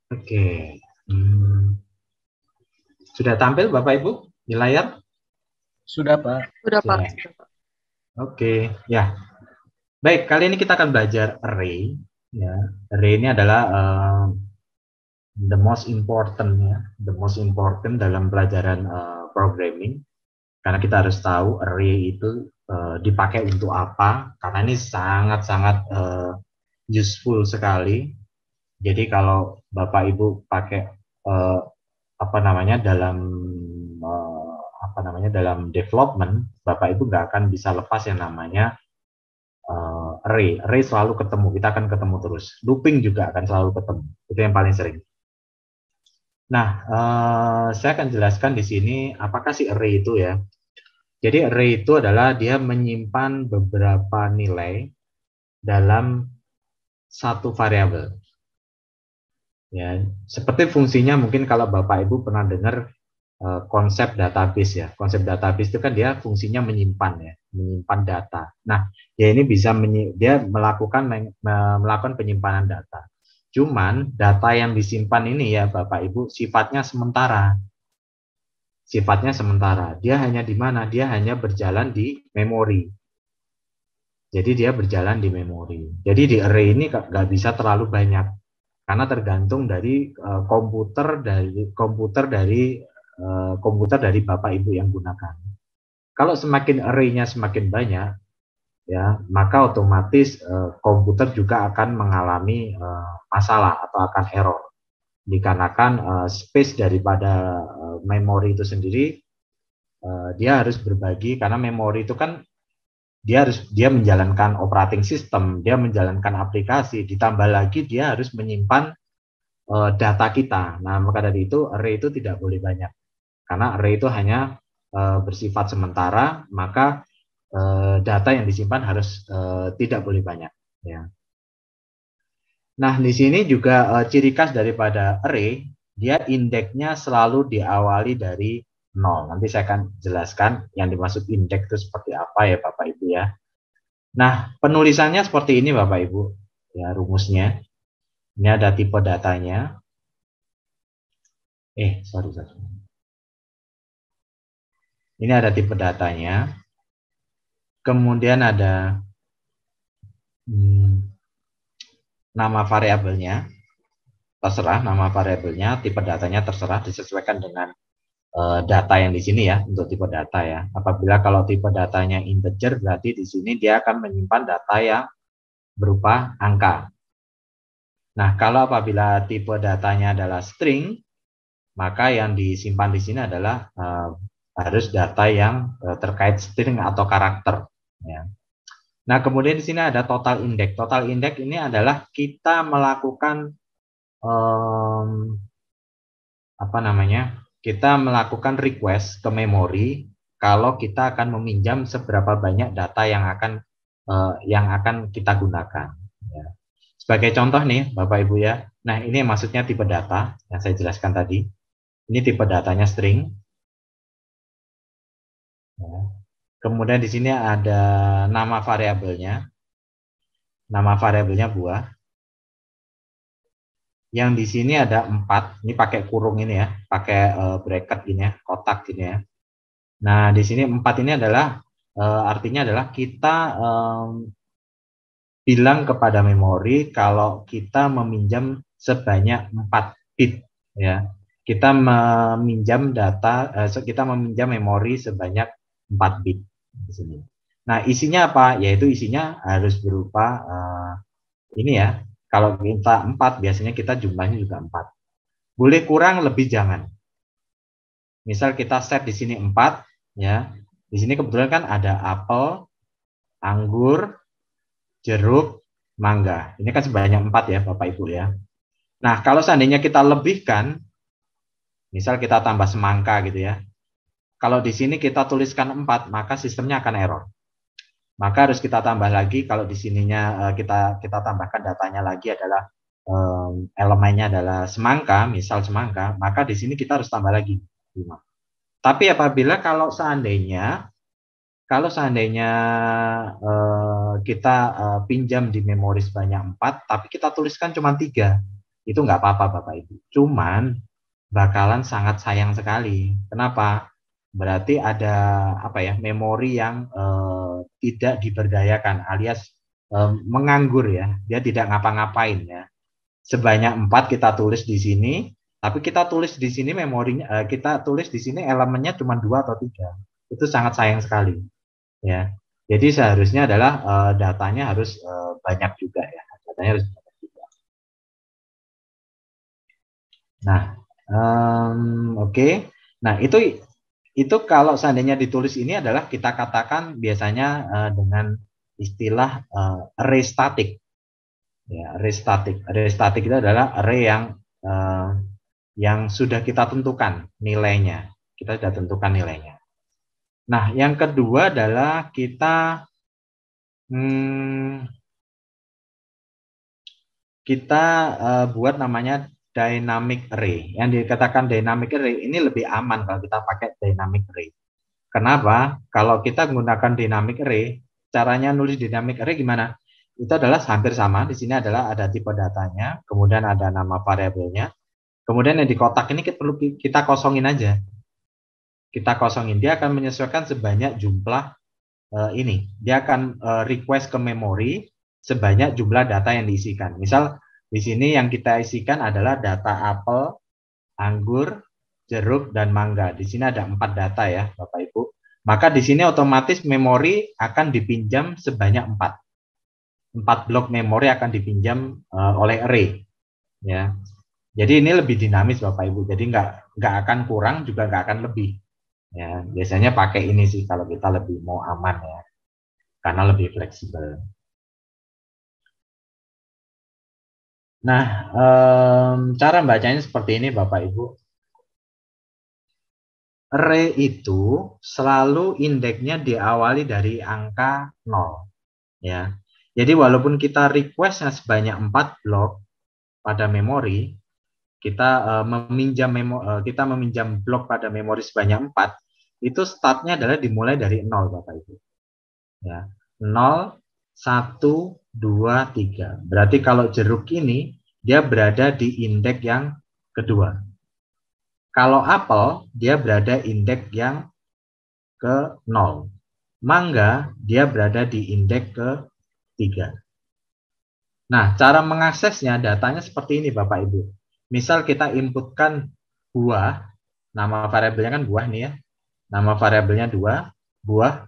Oke. Hmm. Sudah tampil Bapak Ibu di layar? Sudah, Pak. Sudah Pak. Oke. Oke. Ya. Baik, kali ini kita akan belajar array. Ya. Array ini adalah the most important ya, the most important dalam pelajaran programming. Karena kita harus tahu array itu dipakai untuk apa. Karena ini sangat-sangat useful sekali. Jadi kalau Bapak Ibu pakai uh, apa namanya dalam development, Bapak Ibu nggak akan bisa lepas yang namanya array. Array selalu ketemu, kita akan ketemu terus. Looping juga akan selalu ketemu. Itu yang paling sering. Nah, saya akan jelaskan di sini apakah si array itu ya. Jadi array itu adalah dia menyimpan beberapa nilai dalam satu variabel. Ya, seperti fungsinya mungkin kalau Bapak Ibu pernah dengar konsep database ya. Konsep database itu kan dia fungsinya menyimpan ya, menyimpan data. Nah, dia ini bisa dia melakukan penyimpanan data. Cuman data yang disimpan ini ya Bapak Ibu sifatnya sementara. Sifatnya sementara. Dia hanya di mana? Dia hanya berjalan di memori. Jadi dia berjalan di memori. Jadi di array ini nggak bisa terlalu banyak karena tergantung dari komputer dari Bapak Ibu yang gunakan. Kalau semakin array-nya semakin banyak, ya maka otomatis komputer juga akan mengalami masalah atau akan error dikarenakan space daripada memori itu sendiri dia harus berbagi karena memori itu kan dia menjalankan operating system, dia menjalankan aplikasi, ditambah lagi dia harus menyimpan data kita. Nah, maka dari itu array itu tidak boleh banyak. Karena array itu hanya bersifat sementara, maka data yang disimpan harus tidak boleh banyak. Ya. Nah, di sini juga ciri khas daripada array, dia indeksnya selalu diawali dari 0. Nanti saya akan jelaskan yang dimaksud indeks itu seperti apa ya Bapak Ibu ya. Nah, penulisannya seperti ini Bapak Ibu. Ya, rumusnya. Ini ada tipe datanya. Sorry. Ini ada tipe datanya. Kemudian ada nama variabelnya. Terserah nama variabelnya, tipe datanya terserah disesuaikan dengan data yang di sini ya untuk tipe data ya. Apabila kalau tipe datanya integer berarti di sini dia akan menyimpan data yang berupa angka. Nah, kalau apabila tipe datanya adalah string, maka yang disimpan di sini adalah harus data yang terkait string atau karakter. Ya. Nah, kemudian di sini ada total index. Total index ini adalah kita melakukan apa namanya? Kita melakukan request ke memori kalau kita akan meminjam seberapa banyak data yang akan kita gunakan. Ya. Sebagai contoh nih, Bapak Ibu ya. Nah, ini maksudnya tipe data yang saya jelaskan tadi. Ini tipe datanya string. Ya. Kemudian di sini ada nama variabelnya. Nama variabelnya buah. Yang di sini ada 4. Ini pakai kurung ini ya, pakai bracket gini ya, kotak gini ya. Nah, di sini 4 ini adalah artinya adalah kita bilang kepada memori kalau kita meminjam sebanyak 4 bit ya. Kita meminjam kita meminjam memori sebanyak 4 bit di sini. Nah, isinya apa? Yaitu isinya harus berupa ini ya. Kalau minta 4 biasanya kita jumlahnya juga 4. Boleh kurang lebih jangan. Misal kita set di sini 4 ya. Di sini kebetulan kan ada apel, anggur, jeruk, mangga. Ini kan sebanyak 4 ya Bapak Ibu ya. Nah, kalau seandainya kita lebihkan, misal kita tambah semangka gitu ya. Kalau di sini kita tuliskan 4, maka sistemnya akan error. Maka harus kita tambah lagi, kalau di sininya kita tambahkan datanya lagi adalah elemennya adalah semangka, misal semangka, maka di sini kita harus tambah lagi 5. Tapi apabila kalau seandainya kita pinjam di memori sebanyak 4, tapi kita tuliskan cuma 3. itu nggak apa-apa Bapak Ibu. Cuman bakalan sangat sayang sekali. Kenapa? Berarti ada apa ya, memori yang tidak diberdayakan alias menganggur ya. Dia tidak ngapa-ngapain ya. Sebanyak 4 kita tulis di sini, tapi kita tulis di sini memorinya, kita tulis di sini elemennya cuma 2 atau 3. Itu sangat sayang sekali ya. Jadi seharusnya adalah datanya harus banyak juga ya. Datanya harus banyak juga. Nah, oke. Nah, itu kalau seandainya ditulis ini adalah kita katakan biasanya dengan istilah array static. Ya, array static. Array static itu adalah array yang sudah kita tentukan nilainya. Kita sudah tentukan nilainya. Nah, yang kedua adalah kita buat namanya dynamic array. Yang dikatakan dynamic array ini lebih aman kalau kita pakai dynamic array. Kenapa? Kalau kita menggunakan dynamic array, caranya nulis dynamic array gimana? Itu adalah hampir sama. Di sini adalah ada tipe datanya, kemudian ada nama variabelnya. Kemudian yang di kotak ini perlu kita kosongin aja. Kita kosongin, dia akan menyesuaikan sebanyak jumlah ini. Dia akan request ke memori sebanyak jumlah data yang diisikan. Misal di sini yang kita isikan adalah data apel, anggur, jeruk, dan mangga. Di sini ada 4 data ya, Bapak Ibu. Maka di sini otomatis memori akan dipinjam sebanyak 4. 4 blok memori akan dipinjam oleh array. Ya. Jadi ini lebih dinamis Bapak Ibu. Jadi nggak akan kurang juga nggak akan lebih. Ya, biasanya pakai ini sih kalau kita lebih mau aman ya. Karena lebih fleksibel. Nah, cara bacanya seperti ini Bapak Ibu. Array itu selalu indeksnya diawali dari angka 0. Ya. Jadi walaupun kita requestnya sebanyak 4 blok pada memori, kita meminjam blok pada memori sebanyak 4, itu startnya adalah dimulai dari 0 Bapak Ibu. Ya. 0, 1, 2, 3. Berarti kalau jeruk ini dia berada di indeks yang kedua. Kalau apel dia berada indeks yang ke 0. Mangga dia berada di indeks ke 3. Nah, cara mengaksesnya datanya seperti ini Bapak Ibu. Misal kita inputkan buah, nama variabelnya kan buah nih ya. Nama variabelnya buah.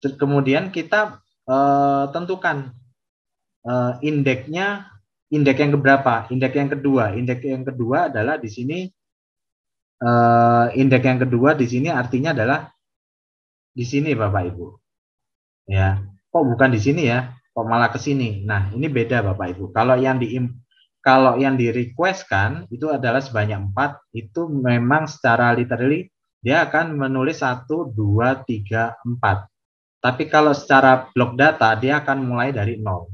Kemudian kita tentukan indeksnya, indeks yang keberapa? Indeks yang kedua. Indeks yang kedua adalah di sini indeks yang kedua di sini artinya adalah di sini Bapak Ibu. Ya. Kok bukan di sini ya? Kok malah ke sini? Nah, ini beda Bapak Ibu. Kalau yang di requestkan itu adalah sebanyak 4, itu memang secara literally dia akan menulis 1, 2, 3, 4. Tapi kalau secara blok data dia akan mulai dari 0.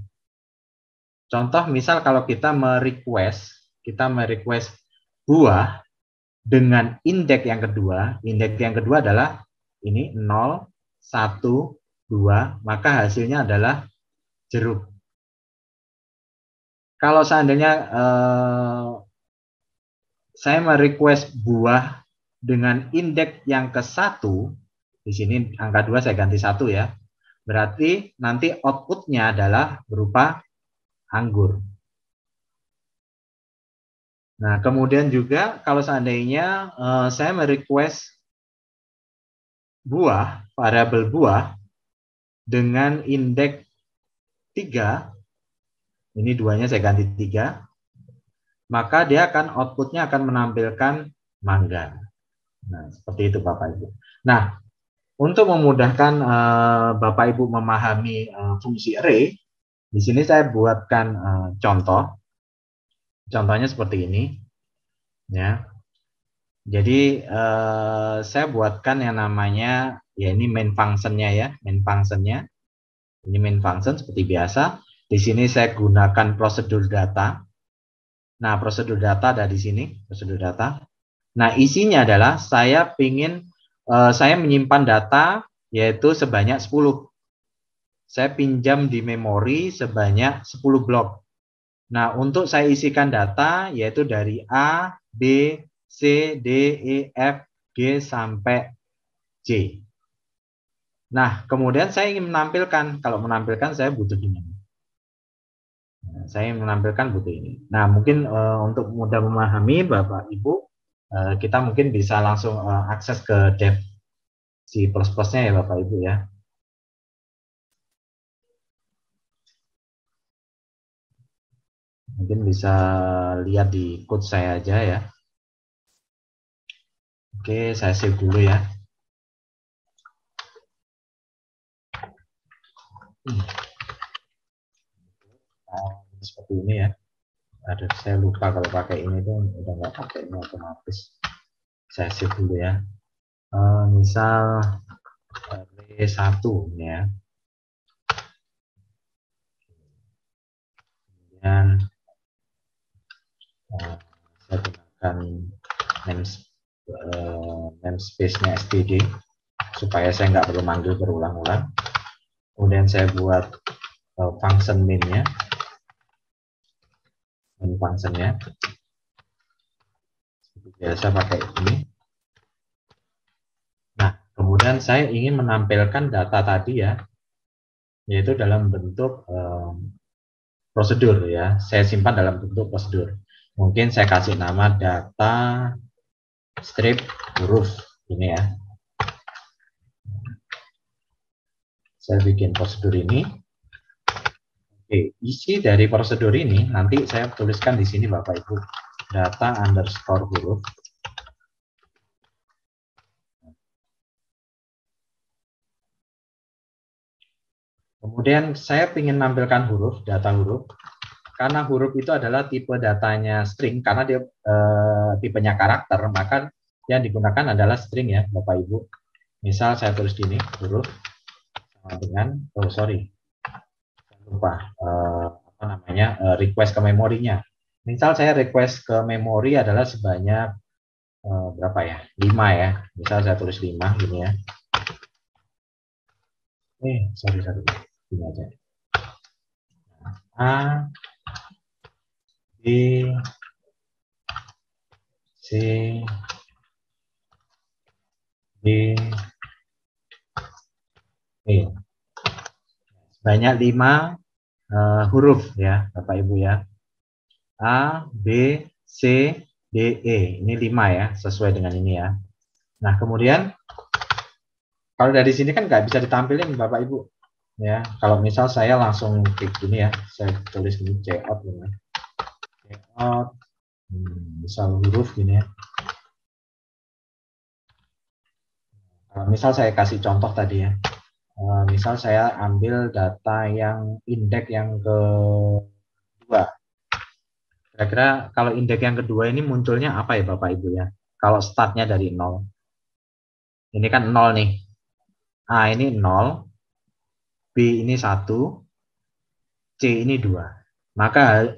Contoh misal kalau kita merequest buah dengan indeks yang kedua adalah ini 0, 1, 2, maka hasilnya adalah jeruk. Kalau seandainya saya merequest buah dengan indeks yang ke-1, di sini angka 2 saya ganti 1 ya. Berarti nanti outputnya adalah berupa anggur. Nah, kemudian juga kalau seandainya saya merequest buah, variabel buah dengan indeks 3, ini duanya saya ganti 3, maka dia akan outputnya akan menampilkan mangga. Nah, seperti itu Bapak Ibu. Nah, untuk memudahkan Bapak Ibu memahami fungsi array, di sini saya buatkan contoh. Contohnya seperti ini, ya. Jadi saya buatkan yang namanya ya ini main functionnya ya, main functionnya. Ini main function seperti biasa. Di sini saya gunakan prosedur data. Nah, prosedur data ada di sini, prosedur data. Nah, isinya adalah saya menyimpan data yaitu sebanyak 10. Saya pinjam di memori sebanyak 10 blok. Nah, untuk saya isikan data yaitu dari A, B, C, D, E, F, G sampai C. Nah, kemudian saya ingin menampilkan, kalau menampilkan saya butuh ini. Nah, saya ingin menampilkan butuh ini. Nah, mungkin untuk mudah memahami Bapak Ibu, kita mungkin bisa langsung akses ke dev C++ nya ya Bapak Ibu ya. Mungkin bisa lihat di code saya aja ya. Oke, saya save dulu ya. Nah, seperti ini ya. Aduh, saya lupa kalau pakai ini tuh udah nggak pakai ini otomatis. Saya save dulu ya. Misal array 1 ini ya. Kemudian saya gunakan namespace-nya std supaya saya nggak perlu manggil berulang-ulang. Kemudian saya buat function main-nya, main function-nya. Biasa pakai ini. Nah, kemudian saya ingin menampilkan data tadi ya, yaitu dalam bentuk prosedur ya. Saya simpan dalam bentuk prosedur. Mungkin saya kasih nama data strip huruf ini ya. Saya bikin prosedur ini. Oke, isi dari prosedur ini nanti saya tuliskan di sini Bapak Ibu. Data underscore huruf. Kemudian saya ingin menampilkan huruf, data huruf. Karena huruf itu adalah tipe datanya string, karena dia tipenya karakter, maka yang digunakan adalah string ya Bapak Ibu. Misal saya tulis gini, huruf sama dengan, lupa apa namanya, request ke memorinya. Misal saya request ke memori adalah sebanyak berapa ya, 5 ya. Misal saya tulis 5 gini ya. Sorry, gini aja. A, B, C, D, E. Banyak 5 huruf ya Bapak Ibu ya. A, B, C, D, E. Ini 5 ya, sesuai dengan ini ya. Nah, kemudian kalau dari sini kan nggak bisa ditampilin Bapak Ibu. Ya, kalau misal saya langsung klik gini ya, saya tulis ini cout ini. Cout, misal huruf gini ya. Misal saya kasih contoh tadi ya. Misal saya ambil data yang indeks yang kedua. Kira-kira kalau indeks yang kedua ini munculnya apa ya Bapak Ibu ya? Kalau startnya dari 0. Ini kan 0 nih. A ini 0, B ini 1, C ini 2. Maka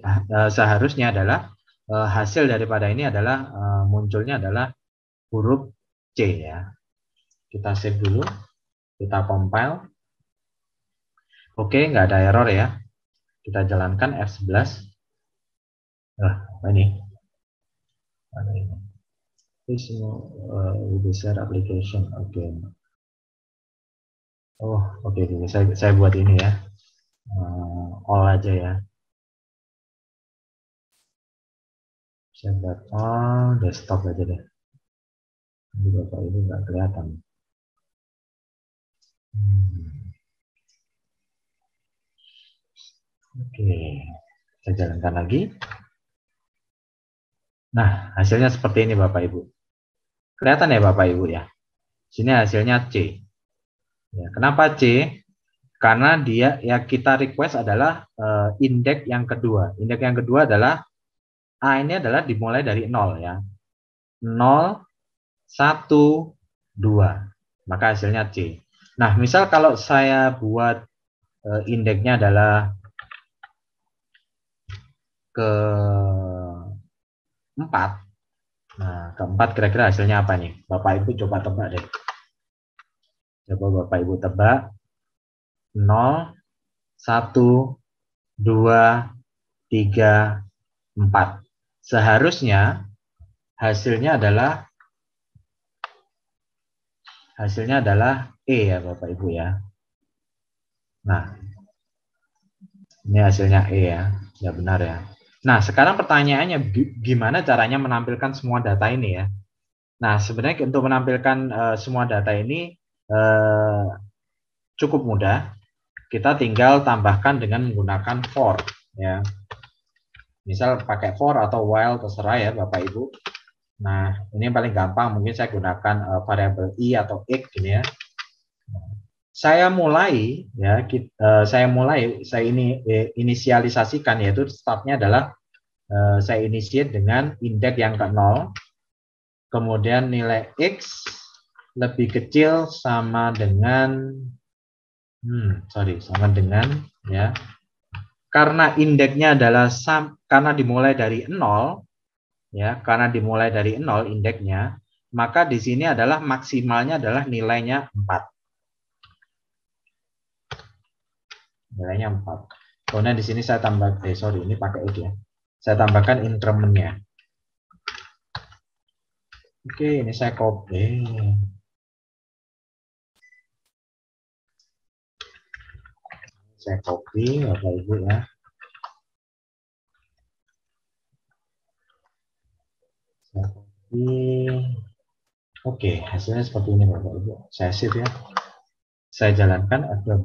seharusnya adalah hasil daripada ini adalah munculnya adalah huruf C ya. Kita save dulu, kita compile. Oke, nggak ada error ya. Kita jalankan F11. Apa ini? Apa ini? This share application. Oke. Oh, oke. Saya buat ini ya. All aja ya. Saya buat all desktop aja deh. Ini Bapak Ibu nggak kelihatan. Oke, saya jalankan lagi. Nah, hasilnya seperti ini Bapak Ibu. Kelihatan ya Bapak Ibu ya. Sini hasilnya C. Ya, kenapa C? Karena dia ya kita request adalah indeks yang kedua. Indeks yang kedua adalah A ini adalah dimulai dari 0 ya. 0, 1, 2. Maka hasilnya C. Nah, misal kalau saya buat indeksnya adalah ke 4. Nah, keempat kira-kira hasilnya apa nih? Bapak Ibu coba tebak deh. Coba Bapak Ibu tebak. 0, 1, 2, 3, 4. Seharusnya hasilnya adalah E ya Bapak Ibu ya. Nah, ini hasilnya E ya. Ya benar ya. Nah, sekarang pertanyaannya gimana caranya menampilkan semua data ini ya? Nah, sebenarnya untuk menampilkan semua data ini cukup mudah. Kita tinggal tambahkan dengan menggunakan for ya. Misal pakai for atau while terserah ya Bapak Ibu. Nah, ini yang paling gampang mungkin saya gunakan variabel i atau x gini ya. Saya mulai ya, saya ini inisialisasikan, yaitu startnya adalah saya initiate dengan indeks yang ke 0, kemudian nilai x lebih kecil sama dengan sama dengan ya, karena indeksnya adalah karena dimulai dari 0 ya, karena dimulai dari 0 indeksnya, maka di sini adalah maksimalnya adalah nilainya 4. Nilainya 4. Kemudian di sini saya tambah, ini pakai X ya. Saya tambahkan incrementnya. Oke, ini saya copy. Saya copy, Bapak Ibu ya. Saya copy. Oke, hasilnya seperti ini Bapak Ibu. Saya save ya. Saya jalankan F12.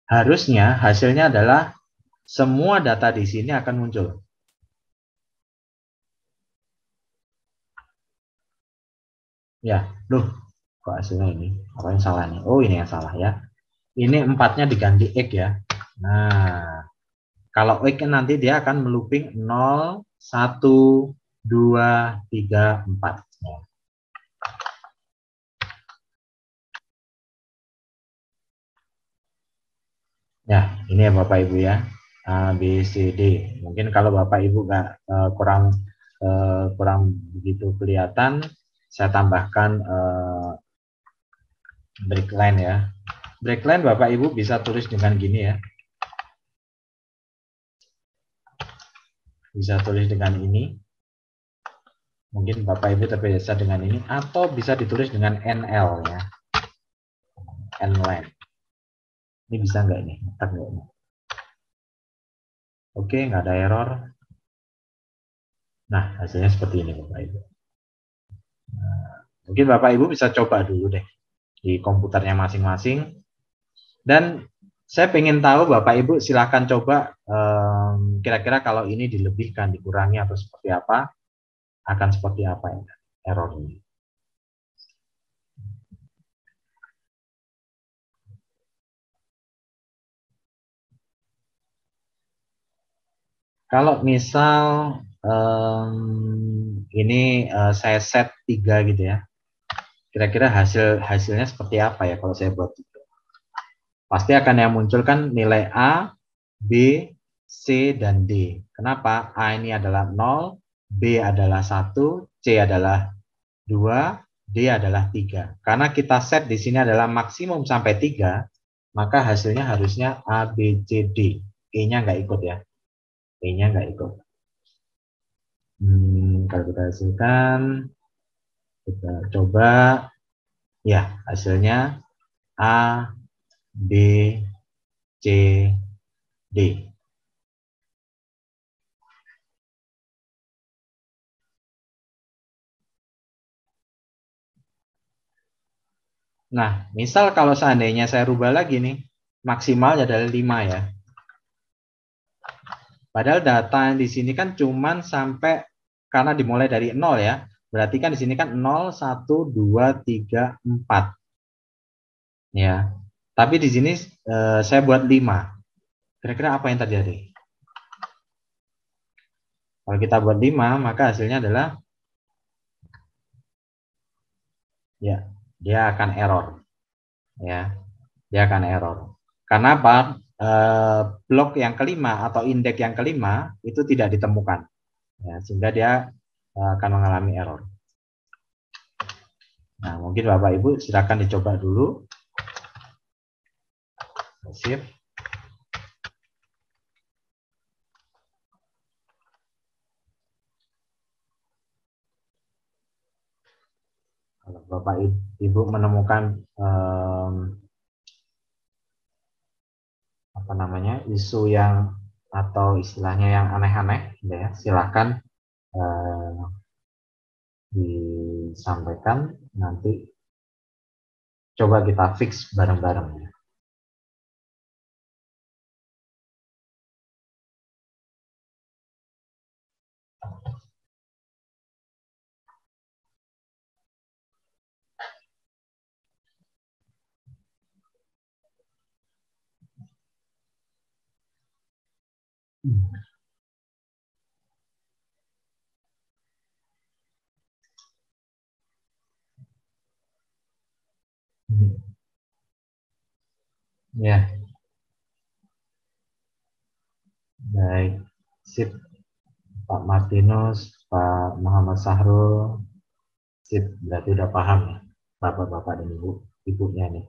Harusnya hasilnya adalah semua data di sini akan muncul. Ya, loh, kok hasilnya ini? Apa yang salah nih? Oh, ini yang salah ya. Ini 4-nya diganti X ya. Nah, kalau X nanti dia akan melooping 0, 1, 2, 3, 4. Ya, ini ya Bapak Ibu ya. A, B, C, D. Mungkin kalau Bapak Ibu kurang begitu kelihatan, saya tambahkan breakline ya. Breakline Bapak Ibu bisa tulis dengan gini ya. Bisa tulis dengan ini. Mungkin Bapak Ibu terbiasa dengan ini, atau bisa ditulis dengan NL ya. Nline. Ini bisa nggak ini? Nggak ini? Oke, nggak ada error. Nah, hasilnya seperti ini Bapak Ibu. Nah, mungkin Bapak Ibu bisa coba dulu deh di komputernya masing-masing. Dan saya ingin tahu Bapak Ibu silahkan coba kira-kira kalau ini dilebihkan, dikurangi atau seperti apa, akan seperti apa ya error ini. Kalau misal ini saya set 3 gitu ya, kira-kira hasilnya seperti apa ya kalau saya buat itu? Pasti akan yang muncul kan nilai A, B, C, dan D. Kenapa? A ini adalah 0, B adalah 1, C adalah 2, D adalah 3. Karena kita set di sini adalah maksimum sampai 3, maka hasilnya harusnya A, B, C, D. E-nya nggak ikut ya. E-nya nggak ikut. Kalau kita hasilkan, kita coba, ya hasilnya A, B, C, D. Nah, misal kalau seandainya saya rubah lagi nih, maksimalnya adalah 5 ya. Padahal data di sini kan cuman sampai, karena dimulai dari 0 ya. Berarti kan di sini kan 0, 1, 2, 3, 4. Ya. Tapi di sini saya buat 5. Kira-kira apa yang terjadi? Kalau kita buat 5, maka hasilnya adalah ya, dia akan error. Ya. Dia akan error. Karena apa? Blok yang kelima atau indeks yang kelima itu tidak ditemukan. Ya, sehingga dia akan mengalami error. Nah, mungkin Bapak Ibu silakan dicoba dulu. Sip. Kalau Bapak Ibu menemukan apa namanya isu yang atau istilahnya yang aneh-aneh, ya, silahkan disampaikan, nanti coba kita fix bareng-bareng. Ya, baik, sip. Pak Martinus, Pak Muhammad Sahrul, sip, berarti udah paham ya, bapak-bapak dan ibunya nih.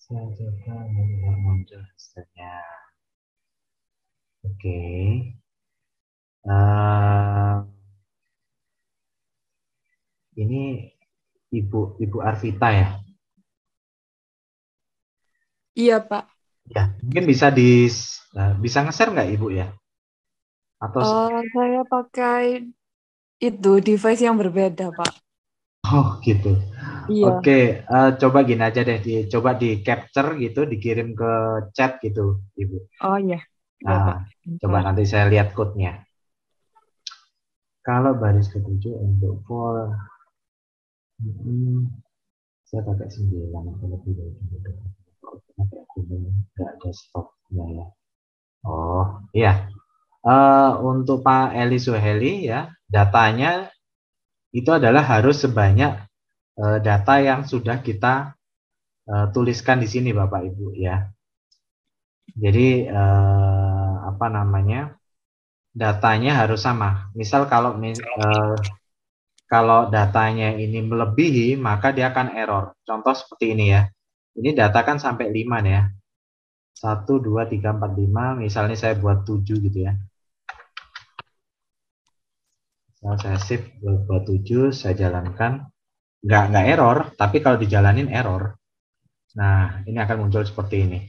Saya coba melihat muncul hasilnya. Oke. Ini Ibu Arvita ya? Iya, Pak. Ya, mungkin bisa nge-share nggak Ibu ya? Atau Saya pakai itu device yang berbeda, Pak. oh gitu. Iya. Oke, coba gini aja deh, coba di capture gitu, dikirim ke chat gitu, Ibu. Oh iya. Iya, Nah, Pak. coba Bentar. nanti saya lihat code-nya. Kalau baris ketujuh untuk for, saya pakai 9 atau lebih dari itu. Nggak ada stopnya ya. Oh iya, untuk Pak Eli Suheli ya, datanya itu adalah harus sebanyak data yang sudah kita tuliskan di sini Bapak Ibu ya. Jadi apa namanya, datanya harus sama. Misal kalau datanya ini melebihi, maka dia akan error. Contoh seperti ini ya. Ini data kan sampai 5 nih ya. 1, 2, 3, 4, 5. Misalnya saya buat 7 gitu ya. Saya save buat 7, saya jalankan. Nggak error, tapi kalau dijalanin error. Nah, ini akan muncul seperti ini.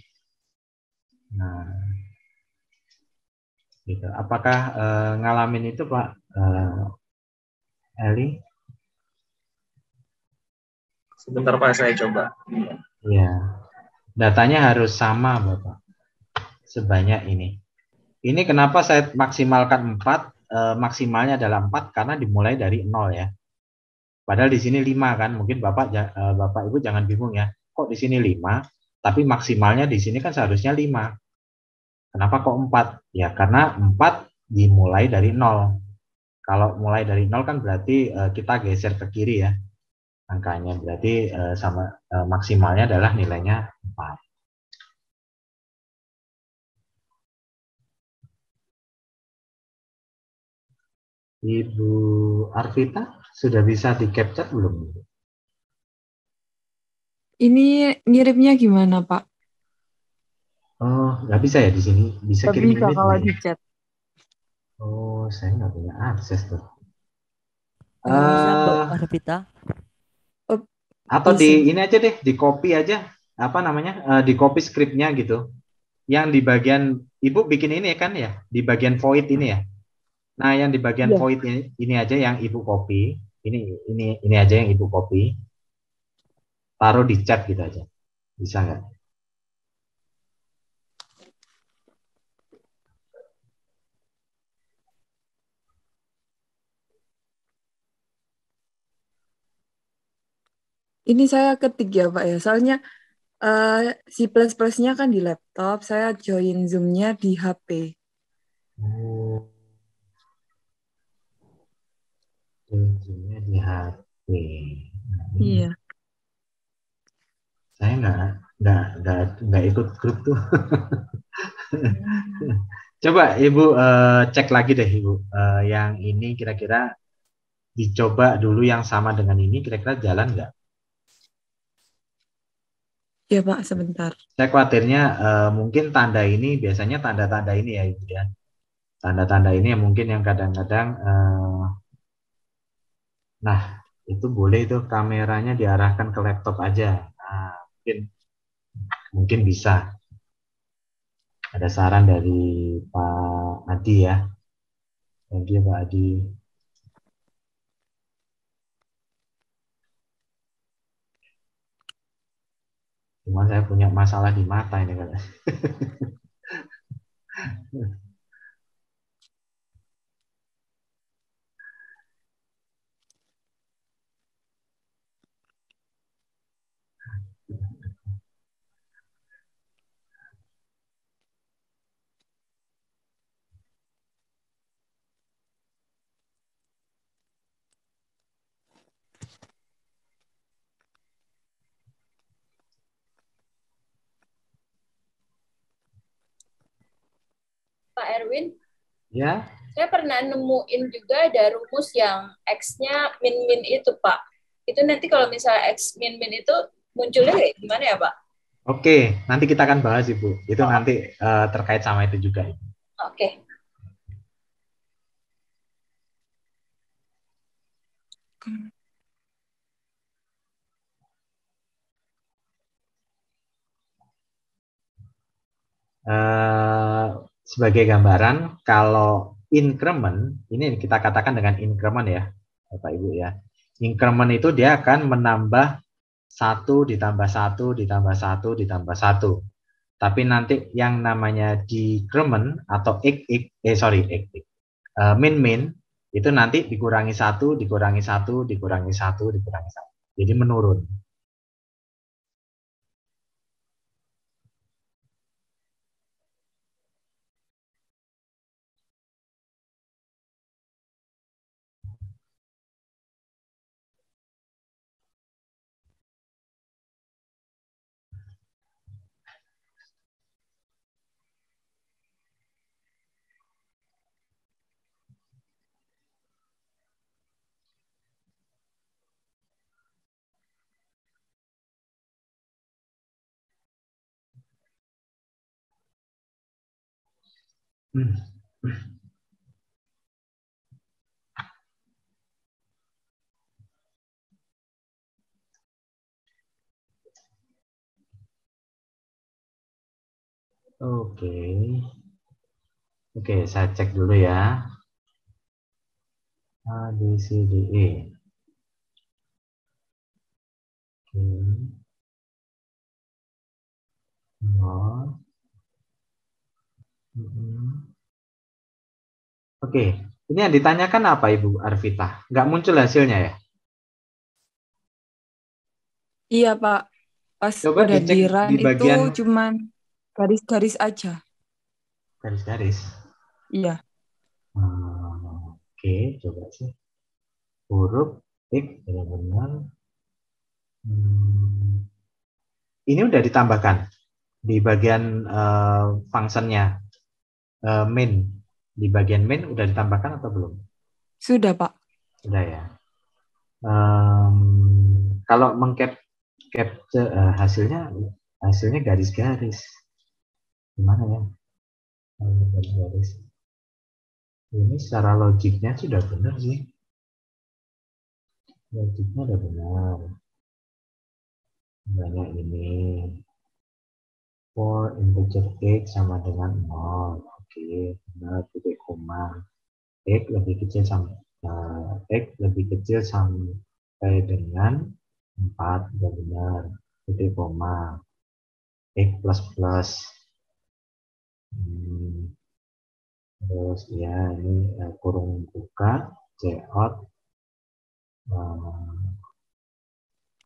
Nah, gitu. Apakah ngalamin itu Pak Eli? Sebentar Pak, saya coba. Ya, datanya harus sama Bapak, sebanyak ini. Ini kenapa saya maksimalkan 4, maksimalnya adalah 4 karena dimulai dari 0 ya. Padahal di sini 5 kan, mungkin Bapak Ibu jangan bingung ya. Kok di sini 5, tapi maksimalnya di sini kan seharusnya 5. Kenapa kok 4? Ya karena 4 dimulai dari 0. Kalau mulai dari 0 kan berarti kita geser ke kiri ya angkanya. Berarti sama maksimalnya adalah nilainya 4. Ibu Arvita sudah bisa di capture belum? Ini ngirimnya gimana, Pak? Oh, nggak bisa ya di sini. Bisa Nggak kirim bisa image kalau nggak di ya? chat. Oh, saya nggak punya akses tuh. Siap, Mbak Eh, Arvita. Atau Bisa. di ini aja deh, di copy aja apa namanya? Di copy scriptnya gitu. Yang di bagian Ibu bikin ini kan ya, di bagian void ini ya. Nah, yang di bagian Iya. void ini aja yang Ibu copy. Ini aja yang Ibu copy. Taruh di chat gitu aja. Bisa nggak? Ini saya ketik ya Pak ya. Soalnya si plus-plusnya kan di laptop, saya join Zoom-nya di HP. Oh, ujungnya di HP. Nah, ini Iya. saya nggak ikut grup tuh. Hmm. Coba Ibu cek lagi deh Ibu. Yang ini kira-kira dicoba dulu yang sama dengan ini kira-kira jalan nggak? Ya Pak, sebentar. Saya khawatirnya mungkin tanda ini biasanya tanda-tanda ini ya Ibu ya. Tanda-tanda ini yang mungkin yang kadang-kadang nah itu boleh itu kameranya diarahkan ke laptop aja. Nah, mungkin bisa. Ada saran dari Pak Adi ya. Thank you Pak Adi. Cuma saya punya masalah di mata ini kan. Pak Erwin, Ya, saya pernah nemuin juga ada rumus yang X-nya min-min itu, Pak. Itu nanti kalau misalnya X min-min itu munculnya kayak gimana ya, Pak? oke. Nanti kita akan bahas Ibu. Itu Oh, nanti terkait sama itu juga. oke. Eh, sebagai gambaran, kalau increment, ini kita katakan dengan increment ya, Bapak Ibu ya. Increment itu dia akan menambah satu ditambah satu ditambah satu ditambah satu. Tapi nanti yang namanya decrement atau min min itu nanti dikurangi satu, dikurangi satu, dikurangi satu, dikurangi satu. Jadi menurun. Hmm. Oke, oke, saya cek dulu ya. A, B, C, D, E. Oke, nol. Oke, ini yang ditanyakan apa Ibu Arvita? Nggak muncul hasilnya ya? Iya Pak, pas Coba udah di dicek run di itu bagian cuman garis-garis aja. garis-garis. Iya. Oke, coba sih. Huruf X benar-benar. Hmm, ini udah ditambahkan di bagian functionnya main. Di bagian main udah ditambahkan atau belum? Sudah Pak. Sudah ya. Kalau capture hasilnya garis-garis. Gimana ya? Garis-garis. Ini secara logiknya sudah benar sih. Logiknya udah benar. banyak ini. For integer x sama dengan 0. Oke, benar, titik koma. X lebih kecil sampai dengan 4, sudah benar, titik koma. X plus plus. Terus ya ini kurung buka, cout,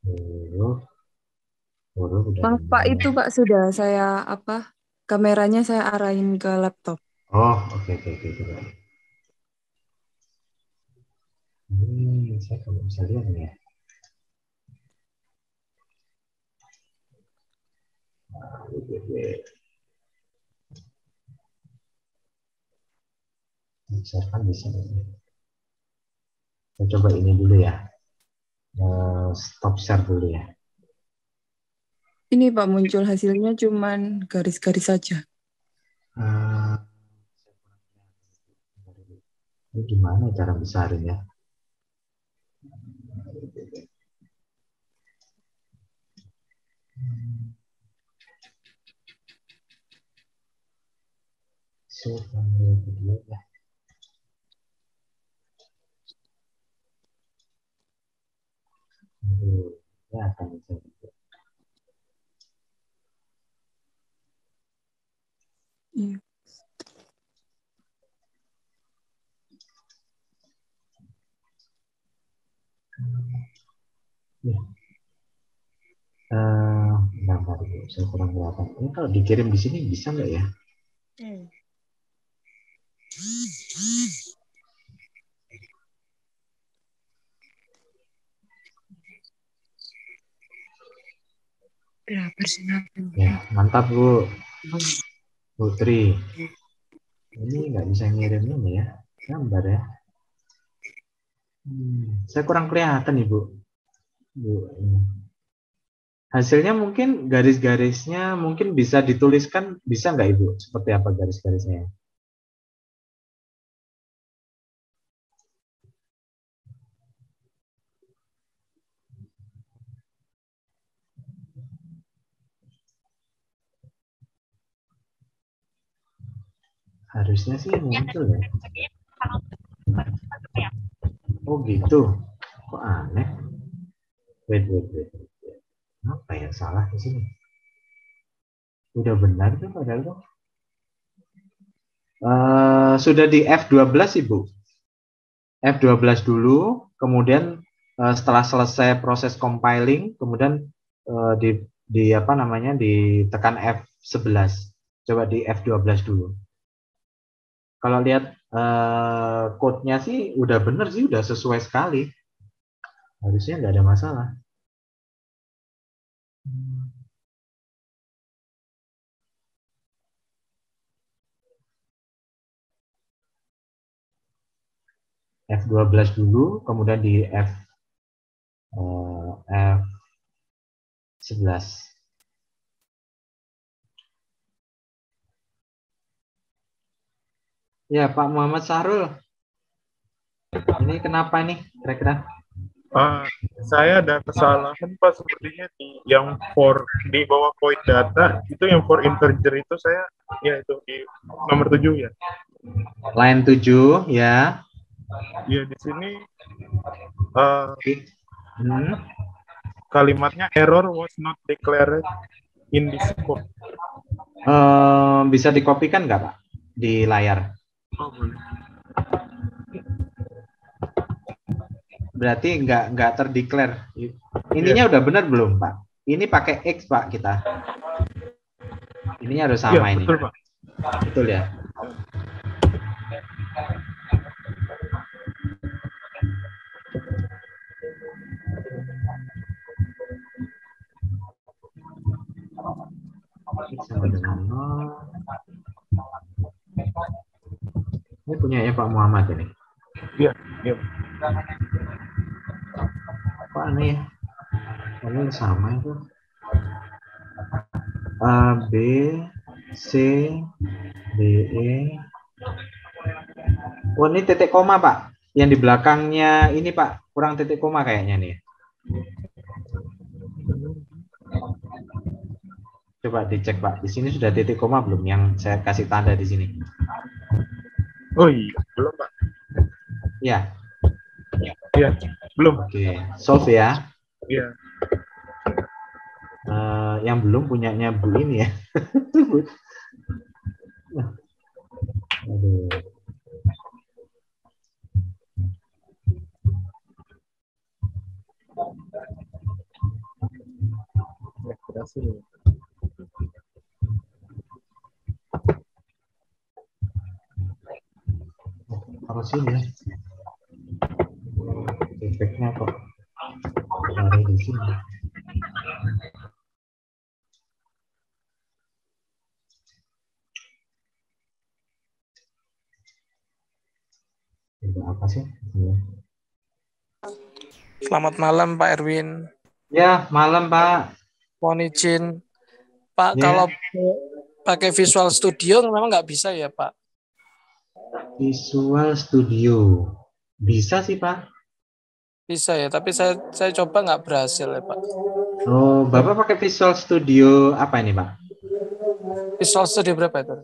huruf udah Maaf Pak, benar. itu Pak sudah saya kameranya saya arahin ke laptop. Oh, oke. Ini saya kalau bisa lihat nih ya. Misalkan bisa. Saya coba ini dulu ya. Stop share dulu ya. Ini Pak muncul hasilnya cuman garis-garis saja. Ini gimana cara besarinnya? Panggil dulu ya. Ya akan bisa. Iya. Ya. Bentar, saya kurang kelihatan. Ini kalau dikirim di sini bisa nggak ya? Ya, mantap Bu. Putri. Ini nggak bisa ngirim ini ya. Gambar ya. Saya kurang kelihatan Ibu. Bu, ini. Hasilnya mungkin garis-garisnya mungkin bisa dituliskan, bisa nggak Ibu? Seperti apa garis-garisnya? Harusnya sih muncul ya. Oh gitu. Kok aneh? Wait. Apa ya salah di sini? Udah benar tuh padahal tuh. Sudah di F12 Ibu. F12 dulu, kemudian setelah selesai proses compiling, kemudian ditekan F11. Coba di F12 dulu. Kalau lihat code-nya sih udah bener sih, udah sesuai sekali. Harusnya nggak ada masalah. F12 dulu, kemudian di F11. Ya, Pak Muhammad Sahrul. Ini kenapa nih kira-kira? Saya ada kesalahan Pak sepertinya yang for di bawah void data itu yang for integer itu saya ya itu di nomor 7 ya. Line 7 ya. Ya di sini kalimatnya error was not declared in this code. Bisa dikopikan nggak Pak di layar? Oh boleh. Berarti nggak terdeklar. Ininya udah benar belum Pak? Ini pakai X Pak kita. Ininya harus sama ini. Betul Pak. Betul ya. Sama dengan 0. Ini punya ya Pak Muhammad ini. Iya. Pak nih, ini sama itu. B, C, D, E. Oh ini titik koma Pak. Yang di belakangnya ini Pak, kurang titik koma kayaknya nih. Coba dicek Pak. Di sini sudah titik koma belum yang saya kasih tanda di sini? Oh iya, belum Pak. Ya. Iya, belum. Oke. Solve ya. Iya. Yang belum punyanya Bu ini ya. Aduh. Ya, berhasil. Harus ini ya. Efeknya kok taruh di sini. Itu apa sih? Selamat malam Pak Erwin. Ya, malam Pak. Mohon izin. Pak, Ya. kalau pakai Visual Studio memang nggak bisa ya Pak? Visual Studio. Bisa sih Pak. Bisa ya, tapi saya coba nggak berhasil ya Pak. Oh, Bapak pakai Visual Studio apa ini Pak? Visual Studio berapa itu?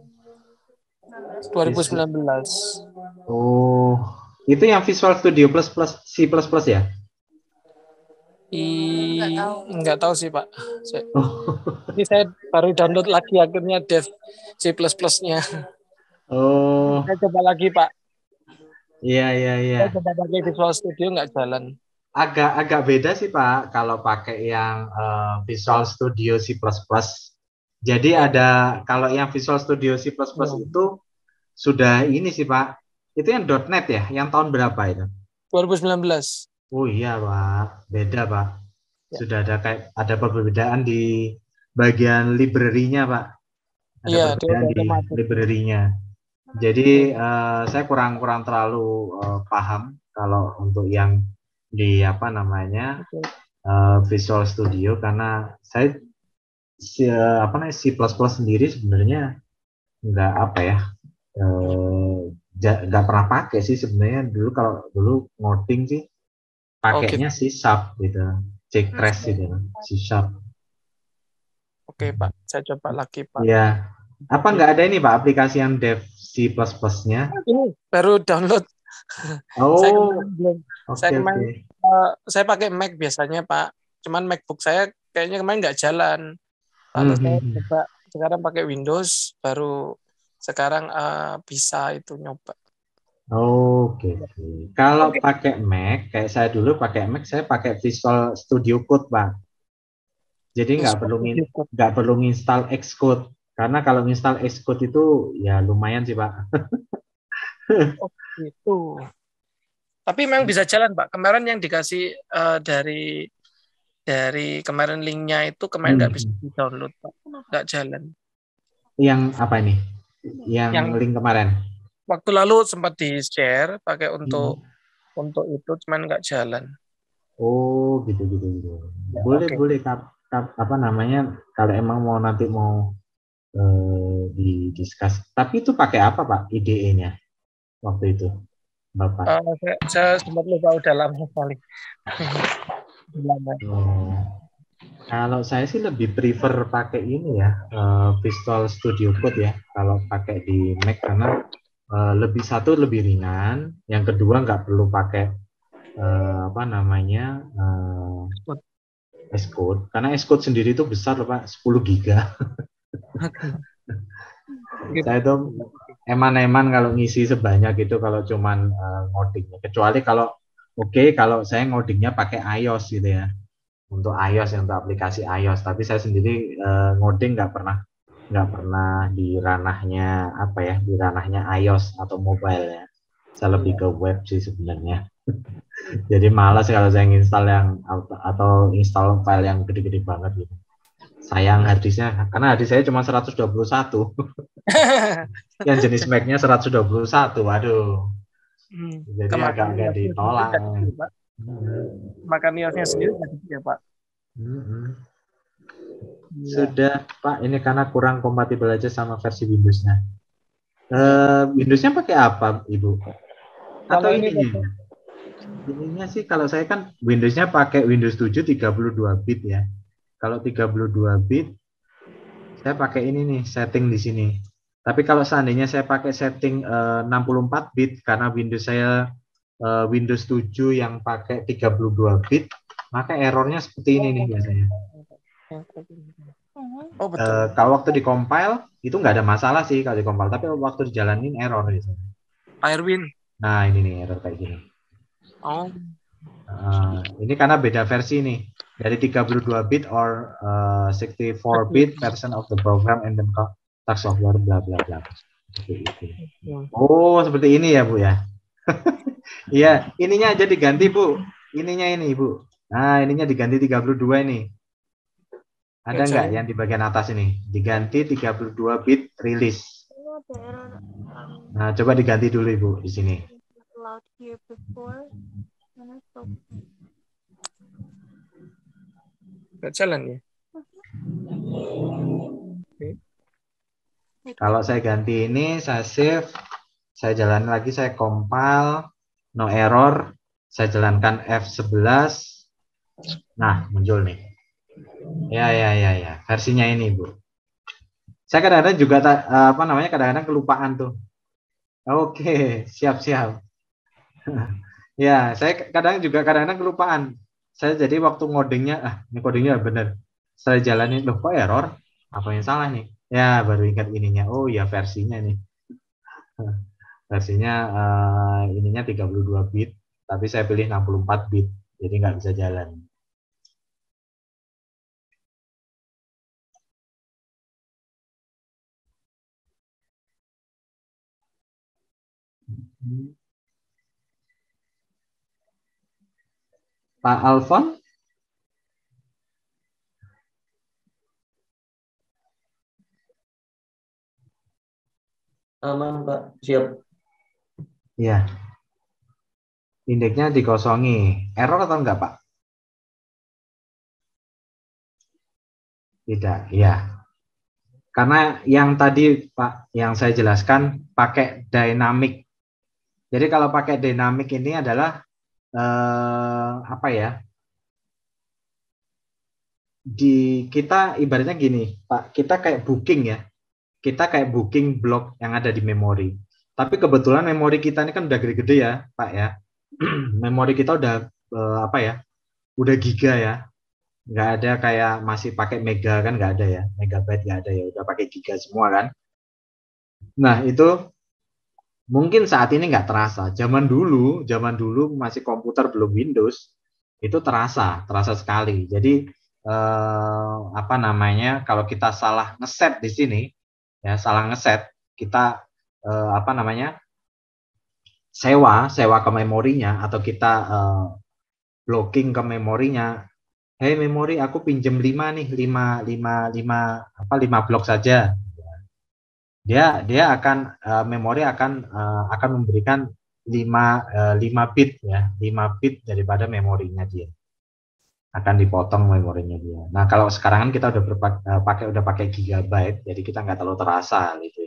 2019. Oh, itu yang Visual Studio plus C++ ya? Nggak tahu sih Pak. Oh. Ini saya baru download lagi akhirnya dev C++-nya. Oh. Saya coba lagi Pak. Iya. Saya coba pakai Visual Studio nggak jalan. Agak beda sih Pak kalau pakai yang Visual Studio C++. Jadi ada kalau yang Visual Studio C++ itu sudah ini sih Pak. Itu yang .NET ya? Yang tahun berapa itu? 2019. Oh iya Pak, beda Pak. Ya. Sudah ada perbedaan di bagian library-nya Pak. Ada perbedaan di library-nya. Jadi saya kurang terlalu paham kalau untuk yang di apa namanya Visual Studio karena saya C++ sendiri sebenarnya nggak apa ya nggak pernah pakai sih sebenarnya dulu ngoding sih pakainya C# gitu, C-Crash gitu, C#. Oke Pak, saya coba lagi Pak. Iya. Apa nggak ada ini Pak aplikasi yang dev C++-nya? Ini baru download. Oh, saya pakai Mac biasanya Pak. Cuman MacBook saya kayaknya kemarin nggak jalan. Lalu saya coba sekarang pakai Windows, baru sekarang bisa itu nyoba. Oke. Kalau pakai Mac, kayak saya dulu pakai Mac, saya pakai Visual Studio Code Pak. Jadi nggak perlu install Xcode. Karena kalau install Xcode itu ya lumayan sih Pak. Oh gitu. Tapi memang bisa jalan Pak. Kemarin yang dikasih dari kemarin linknya itu kemarin nggak bisa di download Pak, nggak jalan. Yang apa ini? Yang link kemarin? Waktu lalu sempat di share pakai untuk itu, cuman nggak jalan. Oh gitu. Ya, boleh apa namanya? Kalau emang mau nanti mau didiskus. Tapi itu pakai apa Pak IDE-nya waktu itu, Bapak? Saya sempat lupa, udah lama sekali. Kalau saya sih lebih prefer pakai ini ya, Visual Studio Code ya. Kalau pakai di Mac karena lebih ringan. Yang kedua nggak perlu pakai apa namanya Xcode. Karena Xcode sendiri itu besar loh Pak, 10 giga. Saya tuh eman-eman kalau ngisi sebanyak itu kalau cuman ngodingnya. Kecuali kalau kalau saya ngodingnya pakai iOS gitu ya. Untuk iOS ya, untuk aplikasi iOS. Tapi saya sendiri ngoding nggak pernah di ranahnya di ranahnya iOS atau mobile ya. Saya lebih ke web sih sebenarnya. Jadi malas kalau saya install atau install file yang gede-gede banget gitu. Sayang harddisknya, karena harddisk saya cuma 121. Yang jenis Mac-nya 121, waduh. Jadi agak ditolak. Makan iOS-nya sendiri ya Pak. Sudah Pak, ini karena kurang kompatibel aja sama versi Windows-nya. Windows-nya pakai apa Ibu? Atau ininya sih kalau saya kan Windows-nya pakai Windows 7 32 bit ya. Kalau 32 bit Saya pakai ini nih, setting di sini. Tapi kalau seandainya saya pakai setting 64 bit karena Windows saya Windows 7 yang pakai 32 bit, maka errornya seperti ini nih biasanya. Oh betul. Kalau waktu di compile itu nggak ada masalah sih kalau di compile, tapi waktu dijalanin error gitu. Airwin. Nah ini nih error kayak gini. Oh. Ini karena beda versi nih, dari 32 bit or 64 bit version of the program and then contact software bla bla bla. Seperti itu. Oh seperti ini ya Bu ya. Iya, ininya aja diganti Bu. Ininya ini Bu. Nah ininya diganti 32 ini. Ada nggak yang di bagian atas ini? Diganti 32 bit release. Nah, coba diganti dulu Ibu di sini. Nggak jalan ya? Kalau saya ganti ini, saya save, saya jalan lagi, saya compile, no error, saya jalankan F11. Nah, muncul nih. Ya. Versinya ini, Bu. Saya kadang-kadang juga kadang-kadang kelupaan tuh. Oke, siap. Ya, saya kadang-kadang kelupaan. Saya jadi waktu ngodingnya, ini codingnya bener. Saya jalanin, loh kok error? Apa yang salah nih? Ya, baru ingat ininya. Oh ya, versinya nih. Versinya ininya 32 bit, tapi saya pilih 64 bit. Jadi nggak bisa jalan. Pak Alfon? Aman, Pak. Siap. Ya. Indeksnya dikosongi. Error atau enggak, Pak? Tidak, ya. Karena yang tadi, Pak, yang saya jelaskan pakai dynamic. Jadi kalau pakai dynamic ini adalah apa ya? Kita ibaratnya gini, Pak, kita kayak booking ya. Kita kayak booking blok yang ada di memori. Tapi kebetulan memori kita ini kan udah gede-gede ya, Pak ya. Memori kita udah apa ya? Udah giga ya. Nggak ada kayak masih pakai mega kan, nggak ada ya. Megabyte nggak ada ya, udah pakai giga semua kan. Nah, itu mungkin saat ini nggak terasa. Zaman dulu masih komputer belum Windows, itu terasa sekali. Jadi apa namanya? Kalau kita salah ngeset di sini, ya salah ngeset, kita apa namanya? sewa ke memorinya atau kita blocking ke memorinya. Hei memori, aku pinjam 5 nih, 5 blok saja. Dia akan memori akan memberikan 5 bit ya, 5 bit daripada memorinya dia. Akan dipotong memorinya dia. Nah, kalau sekarang kan kita udah pakai gigabyte, jadi kita nggak terlalu terasa gitu.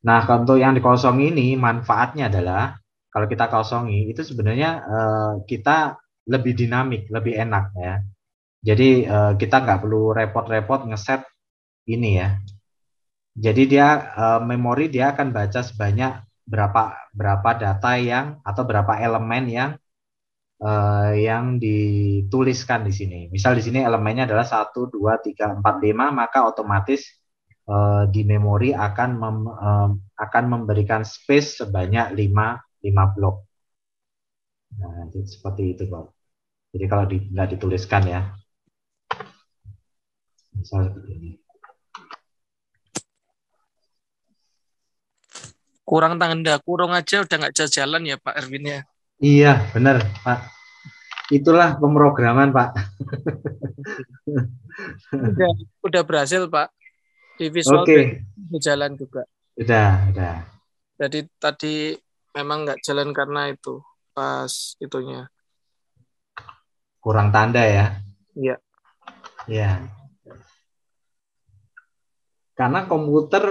Nah, untuk yang dikosongi ini manfaatnya adalah kalau kita kosongi itu sebenarnya kita lebih dinamik, lebih enak ya. Jadi kita nggak perlu repot-repot ngeset ini ya. Jadi dia memori dia akan baca sebanyak berapa data atau berapa elemen yang dituliskan di sini. Misal di sini elemennya adalah 1, 2, 3, 4, 5, maka otomatis di memori akan memberikan space sebanyak 5 blok. Nah, seperti itu, Pak. Jadi kalau nggak dituliskan ya. Misal seperti ini. Kurang tanda kurung aja udah nggak jalan ya Pak Erwin ya. Iya, benar, Pak. Itulah pemrograman, Pak. Udah berhasil, Pak. Di visual jalan juga. Udah. Jadi tadi memang nggak jalan karena itu pas itunya. Kurang tanda ya. Iya. Iya. Karena komputer,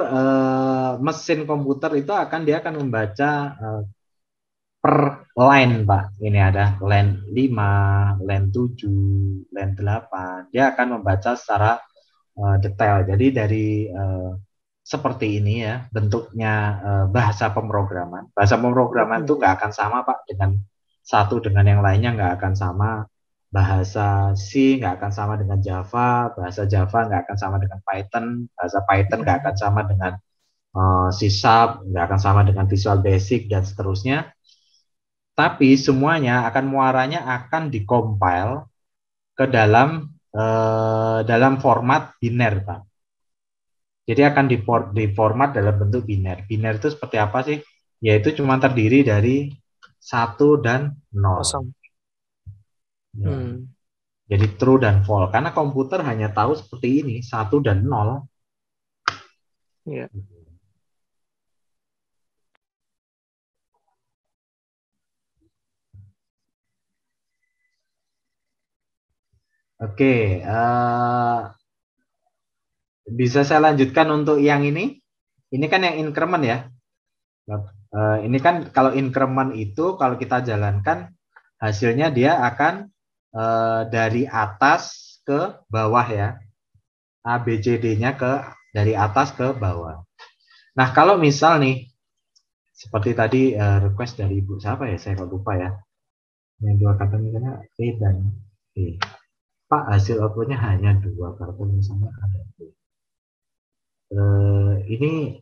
mesin komputer itu dia akan membaca per line, Pak. Ini ada line 5, line 7, line 8. Dia akan membaca secara detail. Jadi dari seperti ini ya bentuknya bahasa pemrograman. Bahasa pemrograman itu nggak akan sama Pak dengan satu dengan yang lainnya, nggak akan sama. Bahasa C nggak akan sama dengan Java, bahasa Java nggak akan sama dengan Python, bahasa Python nggak akan sama dengan C#, nggak akan sama dengan Visual Basic dan seterusnya. Tapi semuanya akan muaranya akan dikompil ke dalam format biner, Pak. Jadi akan diformat dalam bentuk biner. Biner itu seperti apa sih? Yaitu cuma terdiri dari 1 dan 0. Kosong. Ya. Jadi true dan false. Karena komputer hanya tahu seperti ini, 1 dan 0. Ya. Oke, bisa saya lanjutkan untuk yang ini? Ini kan yang increment ya. Ini kan kalau increment itu kalau kita jalankan hasilnya dia akan dari atas ke bawah ya. A, B, C, D-nya dari atas ke bawah. Nah, kalau misal nih, seperti tadi request dari Ibu siapa ya? Saya kok lupa ya. Yang dua kata misalnya E dan E. Pak, hasil outputnya hanya 2 kartu misalnya ada B. Ini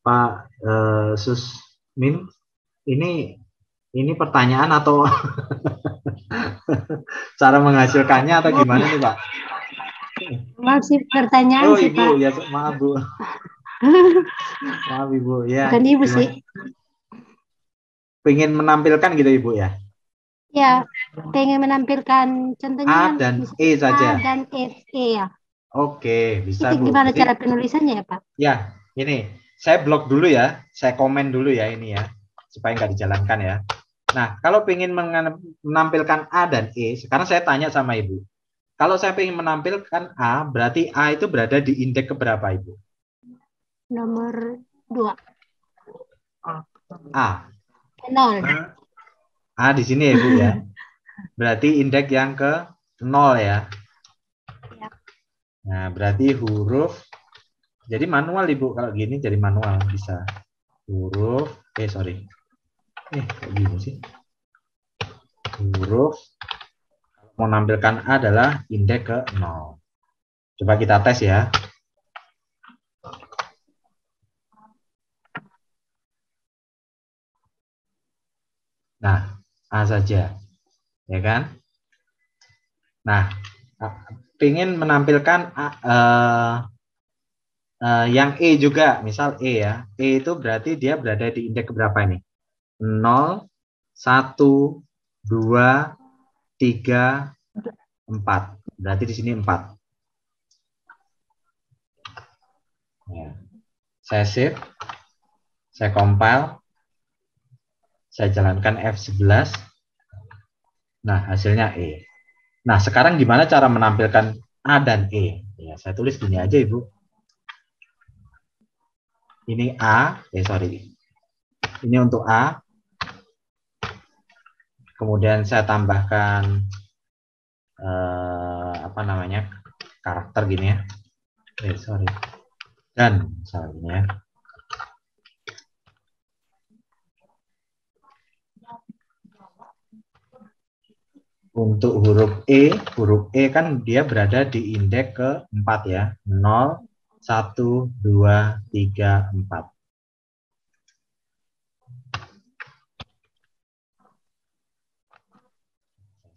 Pak Susmin, ini pertanyaan atau cara menghasilkannya atau gimana nih Pak? Masih pertanyaan Oh sih Ibu, Pak. ya maaf Bu. Maaf Ibu, ya. Bukan Ibu gimana? sih. Pengen menampilkan gitu Ibu ya? Ya, pengen menampilkan contohnya A yang dan misalnya E saja. A dan E ya. Oke, bisa Itu Bu. gimana Jadi, cara penulisannya ya Pak? ya, ini saya blok dulu ya, saya komen dulu ya ini ya, supaya nggak dijalankan ya. Nah, kalau pengen menampilkan A dan E, sekarang saya tanya sama Ibu. Kalau saya pengen menampilkan A, berarti A itu berada di indeks keberapa Ibu? Nomor 2. A. 0. A di sini ya Ibu ya. Berarti indeks yang ke 0 ya. Ya. Nah, berarti huruf. Jadi manual Ibu, kalau gini jadi manual bisa. Huruf, sorry. Kayak gini sih. Huruf, mau menampilkan A adalah indeks ke 0. Coba kita tes ya. Nah, A saja. Ya kan? Nah, ingin menampilkan yang E juga, misal E ya. E itu berarti dia berada di indeks berapa ini? 0, 1, 2, 3, 4. Berarti di sini 4. Ya. Saya save. Saya compile. Saya jalankan F11. Nah, hasilnya E. Nah, sekarang gimana cara menampilkan A dan E? Ya, saya tulis gini aja, Ibu. Ini A, sorry. Ini untuk A. Kemudian saya tambahkan karakter gini ya. Sorry. Dan misalnya untuk huruf E kan dia berada di indeks ke-4 ya. 0, 1, 2, 3, 4.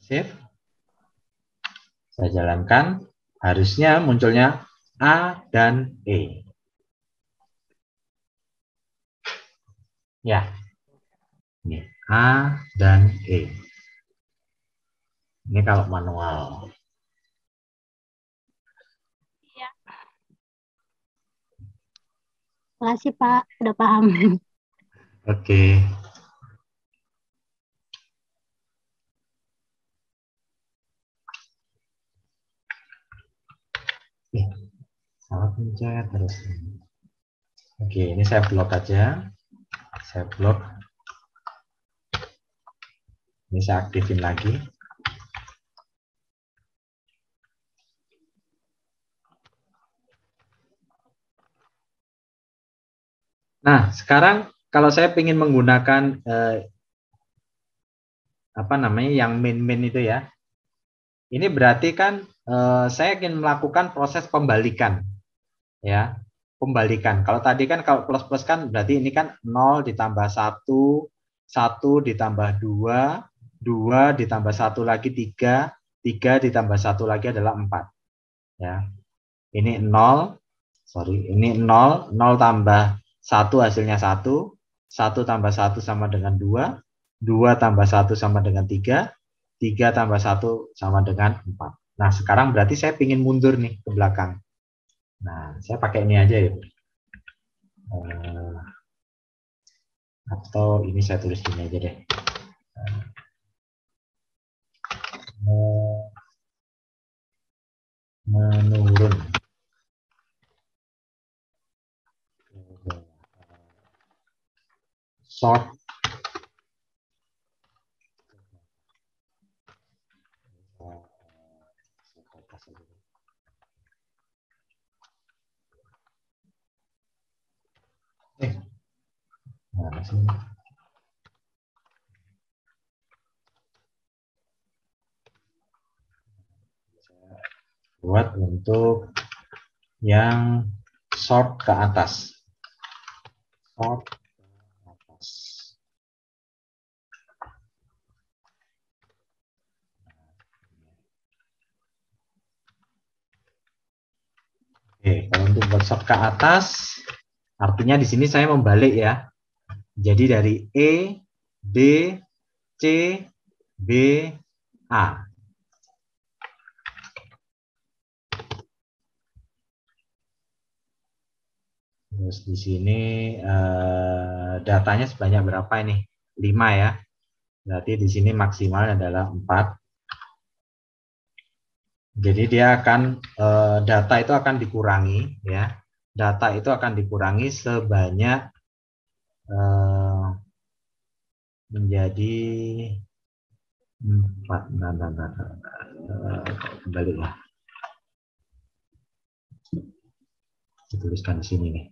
Save. Saya jalankan. Harusnya munculnya A dan E. Ya. Ini A dan E. Ini kalau manual. Iya. Makasih Pak, udah paham. Oke. Salah pencet terus. Oke, ini saya blok aja. Saya blok. Ini saya aktifin lagi. Nah, sekarang kalau saya ingin menggunakan yang min itu ya, ini berarti kan saya ingin melakukan proses pembalikan, ya, pembalikan. Kalau tadi kan kalau plus kan berarti ini kan 0 ditambah 1, 1 ditambah 2, 2 ditambah 1 lagi 3, 3 ditambah 1 lagi adalah 4. Ya. Ini 0, ini 0, 0 tambah 1 hasilnya 1, 1 tambah 1 sama dengan 2, 2 tambah 1 sama dengan 3, 3 tambah 1 sama dengan 4. Nah, sekarang berarti saya ingin mundur nih ke belakang. Nah, saya pakai ini aja ya. Atau ini saya tulis gini aja deh. Menurun. Sort. Mana sih? Buat untuk yang sort ke atas. Sort ke atas. Oke, kalau untuk buat sort ke atas, artinya di sini saya membalik ya. Jadi dari E, D, C, B, A. Terus di sini datanya sebanyak berapa ini? 5 ya. Berarti di sini maksimal adalah 4. Jadi dia akan data itu akan dikurangi ya. Data itu akan dikurangi sebanyak menjadi 4. Kembali lah. Dituliskan di sini nih.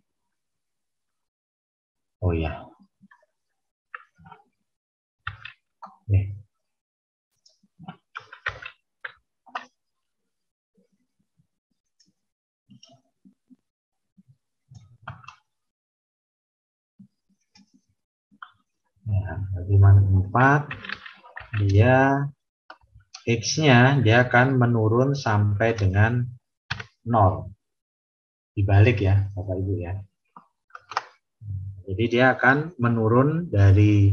Oh ya. Nih. Ya, 4 dia X-nya dia akan menurun sampai dengan 0. Dibalik ya, Bapak Ibu ya. Jadi dia akan menurun dari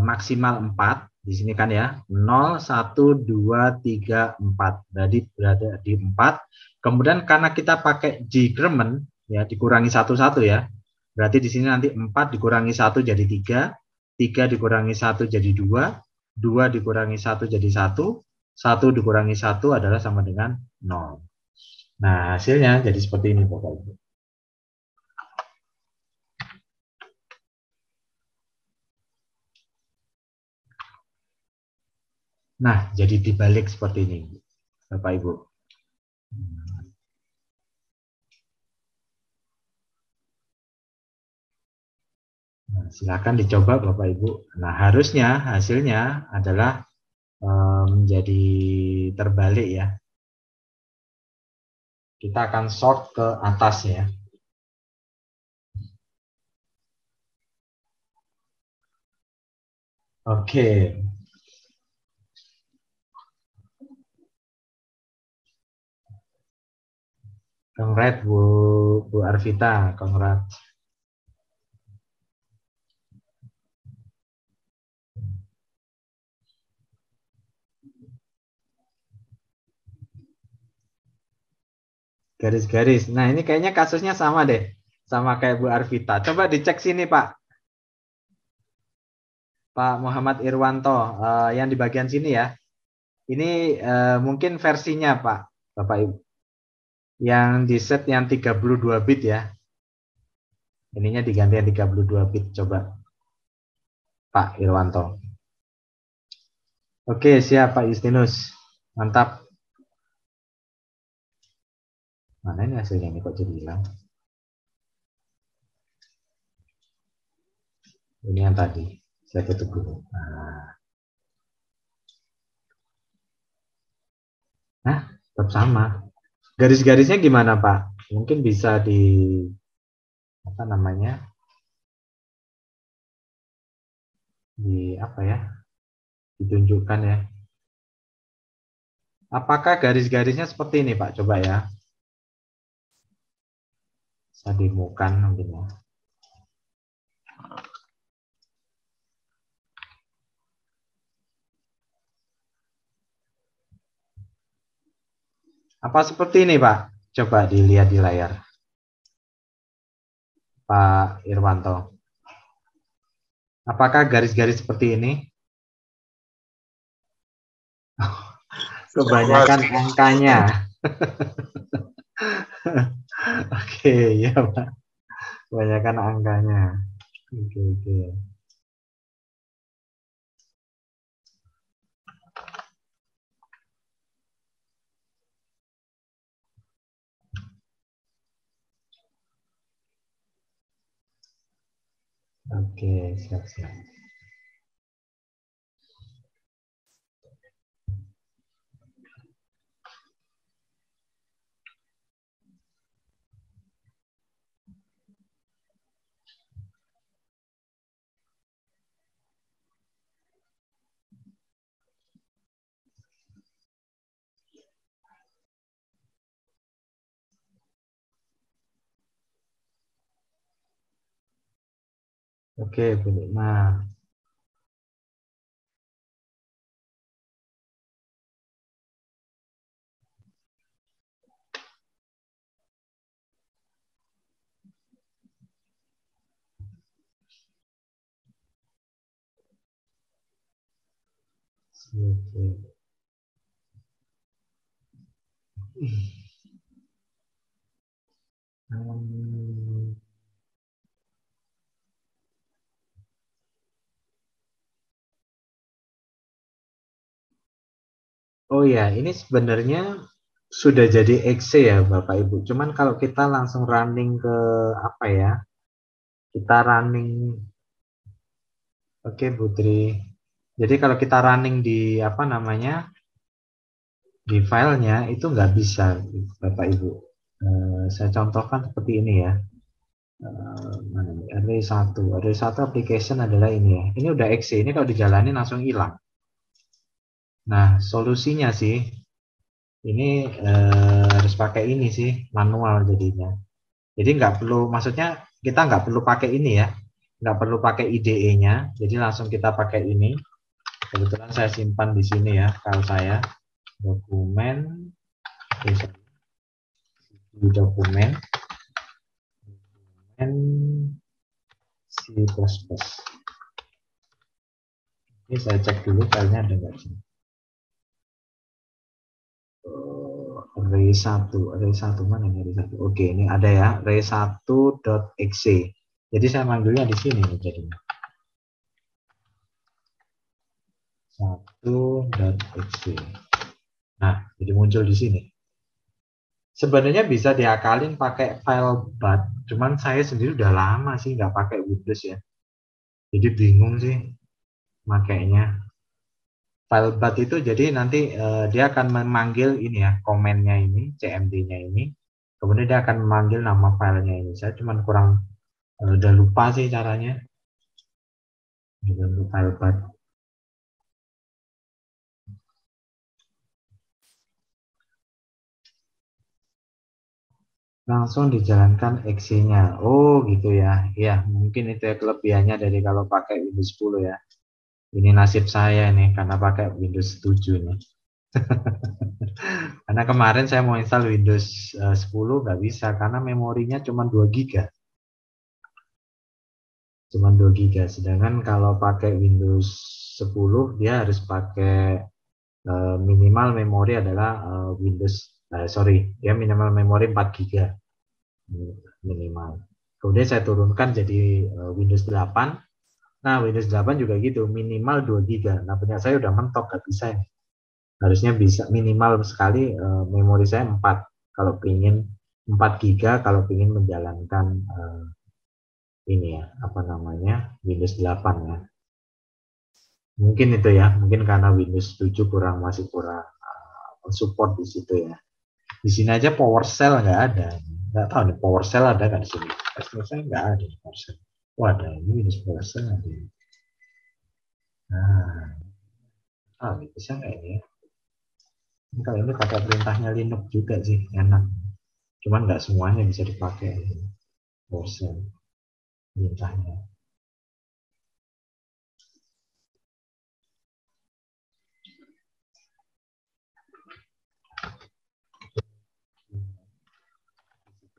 maksimal 4 di sini kan ya. 0 1 2 3 4. Jadi berada di 4. Kemudian karena kita pakai decrement ya, dikurangi 1 ya. Berarti di sini nanti 4 dikurangi 1 jadi 3, 3 dikurangi 1 jadi 2, 2 dikurangi 1 jadi 1, 1 dikurangi 1 adalah sama dengan 0. Nah, hasilnya jadi seperti ini Bapak Ibu. Nah, jadi dibalik seperti ini Bapak Ibu. Nah, silakan dicoba Bapak Ibu. Nah, harusnya hasilnya adalah menjadi terbalik ya. Kita akan sort ke atas ya. Oke. Congrats Bu Arvita, congrats. Garis-garis. Nah, ini kayaknya kasusnya sama deh. Sama kayak Bu Arvita. Coba dicek sini, Pak. Pak Muhammad Irwanto. Yang di bagian sini ya. Ini mungkin versinya, Pak. Bapak Ibu. Yang di set yang 32 bit ya. Ininya diganti yang 32 bit. Coba. Pak Irwanto. Oke, siap Pak Justinus. Mantap. Mana ini hasilnya ini kok jadi hilang? Ini yang tadi saya tutup dulu. Nah, tetap sama. Garis-garisnya gimana Pak? Mungkin bisa di apa namanya? Di apa ya? Ditunjukkan ya. Apakah garis-garisnya seperti ini Pak? Coba ya. Saya demokan mungkin ya. Apa seperti ini Pak? Coba dilihat di layar. Pak Irwanto. Apakah garis-garis seperti ini? Kebanyakan angkanya. Oke, ya Pak. Kebanyakan angkanya. Oke. Oke, siap. Oke, Bu Nikma. Oke. Oh ya, ini sebenarnya sudah jadi exe ya Bapak Ibu. Cuman kalau kita langsung running ke apa ya? Kita running. Oke, Putri. Jadi kalau kita running di apa namanya? Di filenya itu nggak bisa Bapak Ibu. Saya contohkan seperti ini ya. Array1 application adalah ini ya. Ini udah exe, ini kalau dijalani langsung hilang. Nah, solusinya sih ini harus pakai ini sih, manual jadinya. Jadi nggak perlu, maksudnya kita nggak perlu pakai ini ya, nggak perlu pakai IDE-nya. Jadi langsung kita pakai ini. Kebetulan saya simpan di sini ya, file saya dokumen C++. Ini saya cek dulu filenya ada nggak sih. Array1 mana ini array1? Oke, ini ada ya, array1.exe. Jadi saya manggilnya di sini jadinya. 1.exe. Nah, jadi muncul di sini. Sebenarnya bisa diakalin pakai file bat, cuman saya sendiri udah lama sih nggak pakai Windows ya. Jadi bingung sih makainya. File bat itu jadi nanti dia akan memanggil ini ya, komennya ini, cmd-nya ini. Kemudian dia akan memanggil nama filenya ini. Saya cuman kurang udah lupa sih caranya. Untuk file bat. Langsung dijalankan exe-nya. Oh gitu ya. Ya mungkin itu ya kelebihannya dari kalau pakai Windows 10 ya. Ini nasib saya nih karena pakai Windows 7 nih. Karena kemarin saya mau install Windows 10 nggak bisa karena memorinya cuma 2 GB. Cuma 2 GB. Sedangkan kalau pakai Windows 10 dia harus pakai minimal memori adalah dia minimal memori 4 GB minimal. Kemudian saya turunkan jadi Windows 8. Nah, Windows 8 juga gitu, minimal 2 GB. Nah, punya saya udah mentok, nggak bisa ya. Harusnya bisa minimal sekali memori saya 4. Kalau ingin 4 GB, kalau ingin menjalankan ini ya, apa namanya, Windows 8 ya. Mungkin itu ya, mungkin karena Windows 7 masih kurang support di situ ya. Di sini aja PowerShell nggak ada. Nggak tahu nih PowerShell ada nggak di sini. Saya nggak ada di PowerShell. Oh ada, ini Windows PowerShell ada. Nah, bisa nggak ini ya? Kalau ini pakai perintahnya Linux juga sih, enak. Cuman nggak semuanya bisa dipakai PowerShell perintahnya.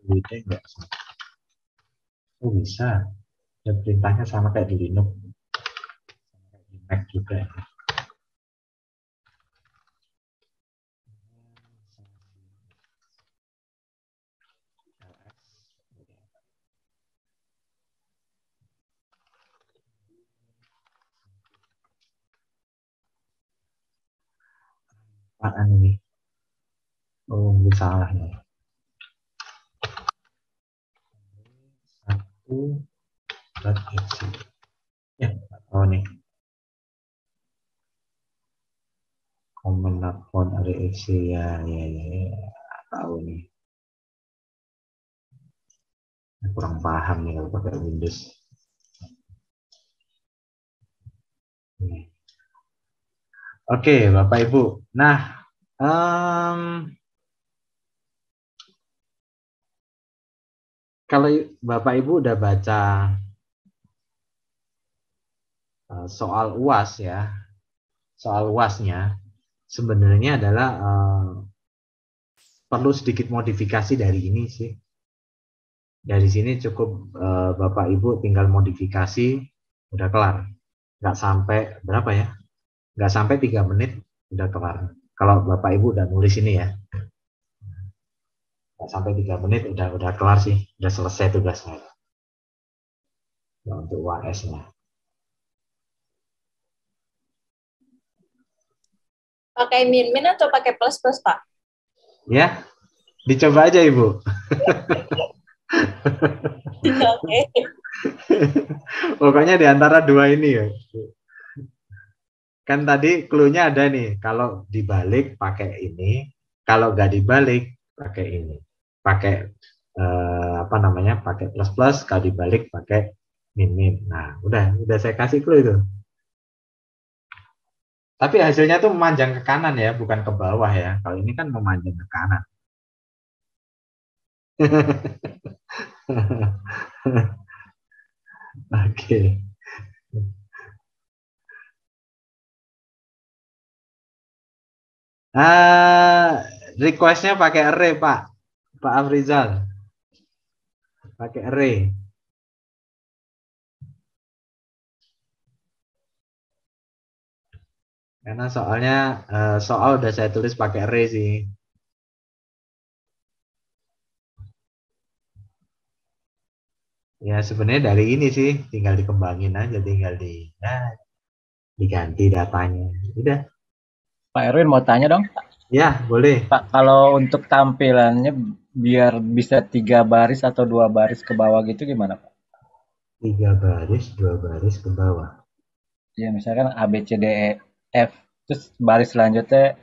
Enggak. Oh bisa. Dan perintahnya sama kayak di Linux. Di Mac juga. Apaan ini? Oh, mungkin salah ya. Satu.exe. Ya, oh nih. Command phone exe ya, tahu nih. Kurang paham nih kalau pakai Windows. Oke, Bapak Ibu. Nah, kalau Bapak Ibu udah baca soal UAS ya, soal UASnya sebenarnya adalah perlu sedikit modifikasi dari ini sih. Dari sini cukup Bapak Ibu tinggal modifikasi, udah kelar. Nggak sampai berapa ya? Nggak sampai 3 menit udah kelar. Kalau Bapak Ibu udah nulis ini ya, nggak sampai 3 menit udah kelar sih, udah selesai tugasnya. Nah, untuk UAS-nya. Pakai min atau pakai plus Pak? Ya, dicoba aja Ibu. Oke. Pokoknya di antara dua ini ya. Kan tadi clue-nya ada nih, kalau dibalik pakai ini, kalau nggak dibalik pakai ini. Pakai apa namanya? Pakai plus, kalau dibalik pakai min. Nah, udah saya kasih clue itu. Tapi hasilnya tuh memanjang ke kanan ya, bukan ke bawah ya. Kalau ini kan memanjang ke kanan. Oke. Requestnya pakai array Pak Afrizal. Pakai array. Karena soalnya soal udah saya tulis pakai array sih. Ya sebenarnya dari ini sih, tinggal dikembangin aja, tinggal diganti datanya. Udah. Pak Erwin mau tanya dong. Ya boleh. Pak, kalau untuk tampilannya biar bisa 3 baris atau 2 baris ke bawah gitu gimana Pak? 3 baris, 2 baris ke bawah. Ya misalkan A, B, C, D, E, F, terus baris selanjutnya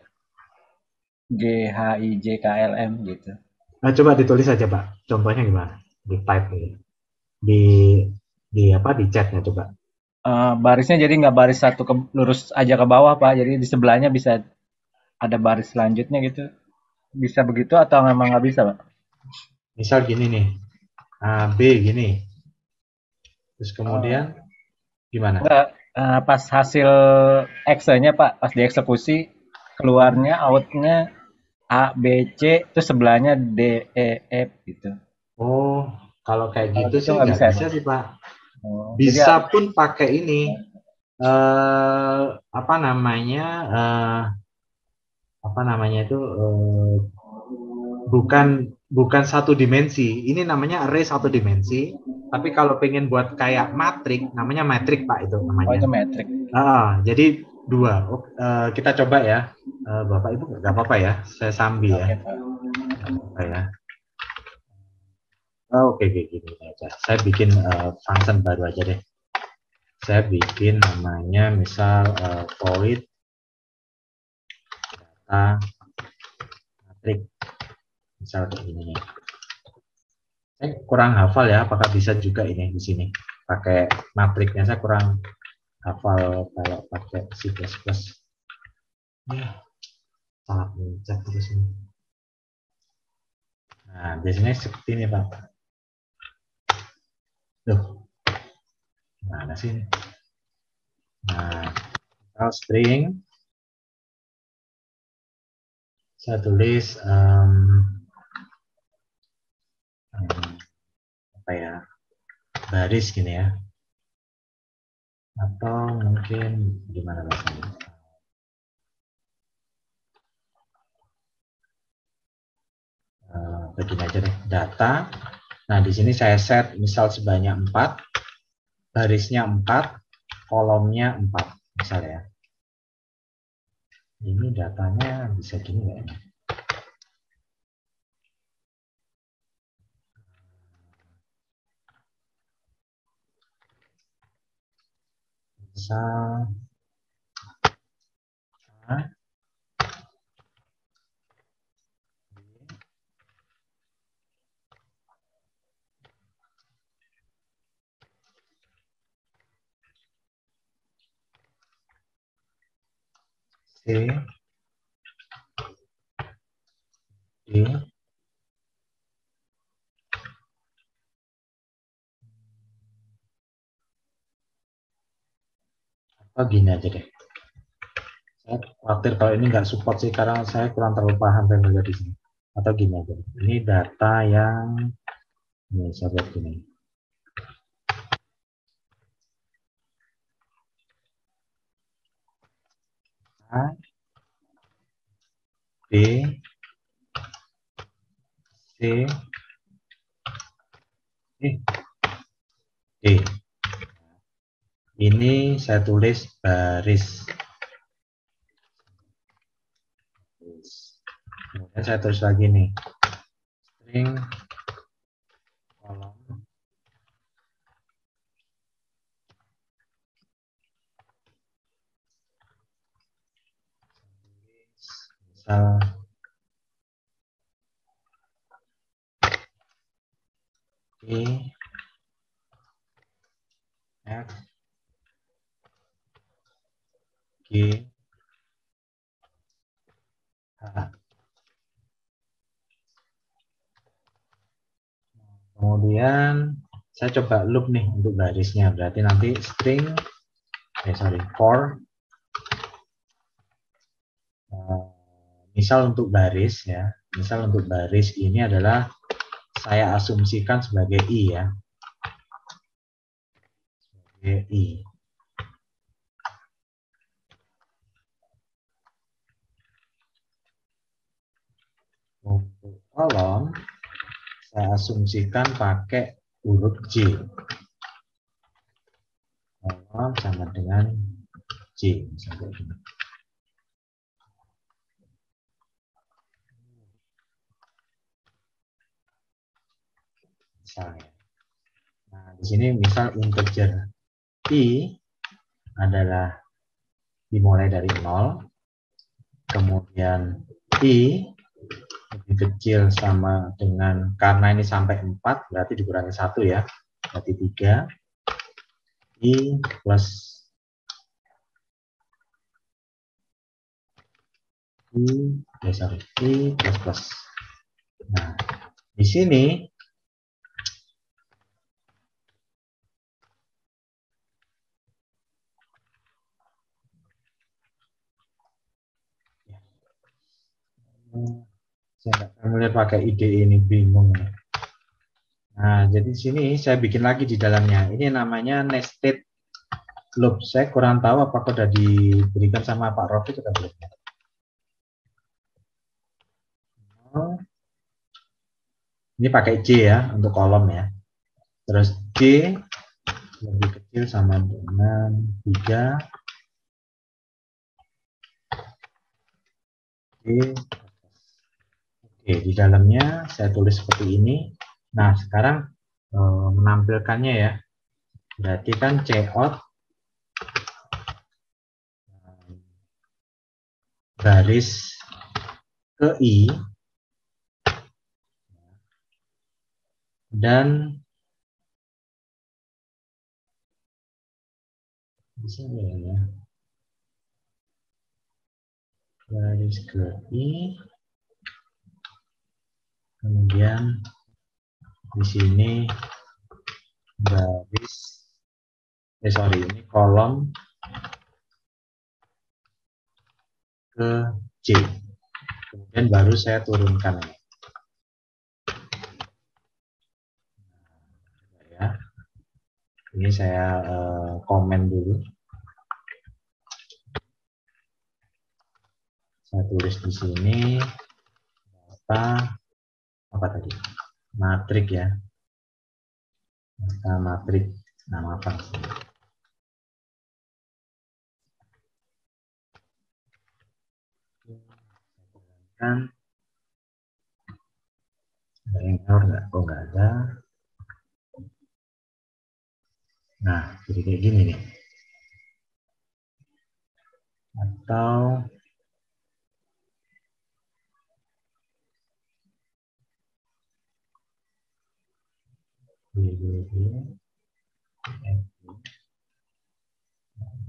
G, H, I, J, K, L, M gitu. Nah, coba ditulis aja Pak, contohnya gimana? Di type gitu. Di chatnya coba. Barisnya jadi nggak baris satu lurus aja ke bawah Pak, jadi di sebelahnya bisa ada baris selanjutnya gitu. Bisa begitu atau memang nggak bisa Pak? Misal gini nih, A, B gini. Terus kemudian gimana? Enggak, pas hasil Excel-nya Pak, pas dieksekusi keluarnya outnya A, B, C, terus sebelahnya D, E, F gitu. Oh, kalau kayak gitu sih nggak nggak bisa sih Pak. Oh, Bisa jadi, pun pakai ini, apa namanya itu, bukan satu dimensi. Ini namanya array satu dimensi. Tapi kalau pengen buat kayak matrik, namanya metrik Pak itu namanya. Oh itu metrik. Jadi 2. Kita coba ya, Bapak Ibu nggak apa-apa ya, saya sambil ya. Oke, Pak. Nggak apa-apa ya. Oke, gini aja. Saya bikin function baru aja deh. Saya bikin namanya misal void data matrix. Misal kayak gini nih. Saya kurang hafal ya, apakah bisa juga ini di sini pakai matrixnya. Saya kurang hafal kalau pakai C++. Ya, salah pencet terus ini. Nah, biasanya seperti ini, Pak. Loh, mana sih? Nah, misal string, saya tulis apa ya, baris gini ya, atau mungkin gimana bahasanya? Begini aja deh, data. Nah, di sini saya set misal sebanyak 4, barisnya 4, kolomnya 4, misalnya ya. Ini datanya bisa gini nggak ya? Misal A, C, D, atau gini aja deh. Saya khawatir kalau ini nggak support sih, karena saya kurang terlalu paham familiar di sini. Atau gini aja deh. Ini data yang ini saya buat gini. A, B, C, D. Ini saya tulis baris. Kemudian saya tulis lagi nih, string kolom misal E, F, G, H. Kemudian saya coba loop nih untuk barisnya, berarti nanti string for misal untuk baris ya, misal untuk baris ini adalah saya asumsikan sebagai I ya, sebagai I. Untuk kolom saya asumsikan pakai huruf J. Kolom sama dengan J misalnya. Misalnya. Nah, di sini misal integer I adalah dimulai dari 0, kemudian I lebih kecil sama dengan, karena ini sampai 4 berarti dikurangi 1 ya, berarti 3, I plus I plus plus. Nah, di sini saya nggak familiar pakai ide ini, bingung. Nah, jadi di sini saya bikin lagi di dalamnya. Ini namanya nested loop. Saya kurang tahu apakah sudah diberikan sama Pak Rofiq atau belum. Ini pakai J ya untuk kolom ya. Terus J lebih kecil sama dengan 3. Oke, di dalamnya saya tulis seperti ini. Nah, sekarang menampilkannya ya. Berarti kan cout garis ke I dan bisa ya, garis ke I, kemudian di sini garis ini kolom ke J, kemudian baru saya turunkan ya. Ini saya komen dulu, saya tulis di sini apa tadi, matrik ya, matrik nama fungsi. Kan ada yang error nggak? Oh, nggak ada. Nah, jadi kayak gini nih. Atau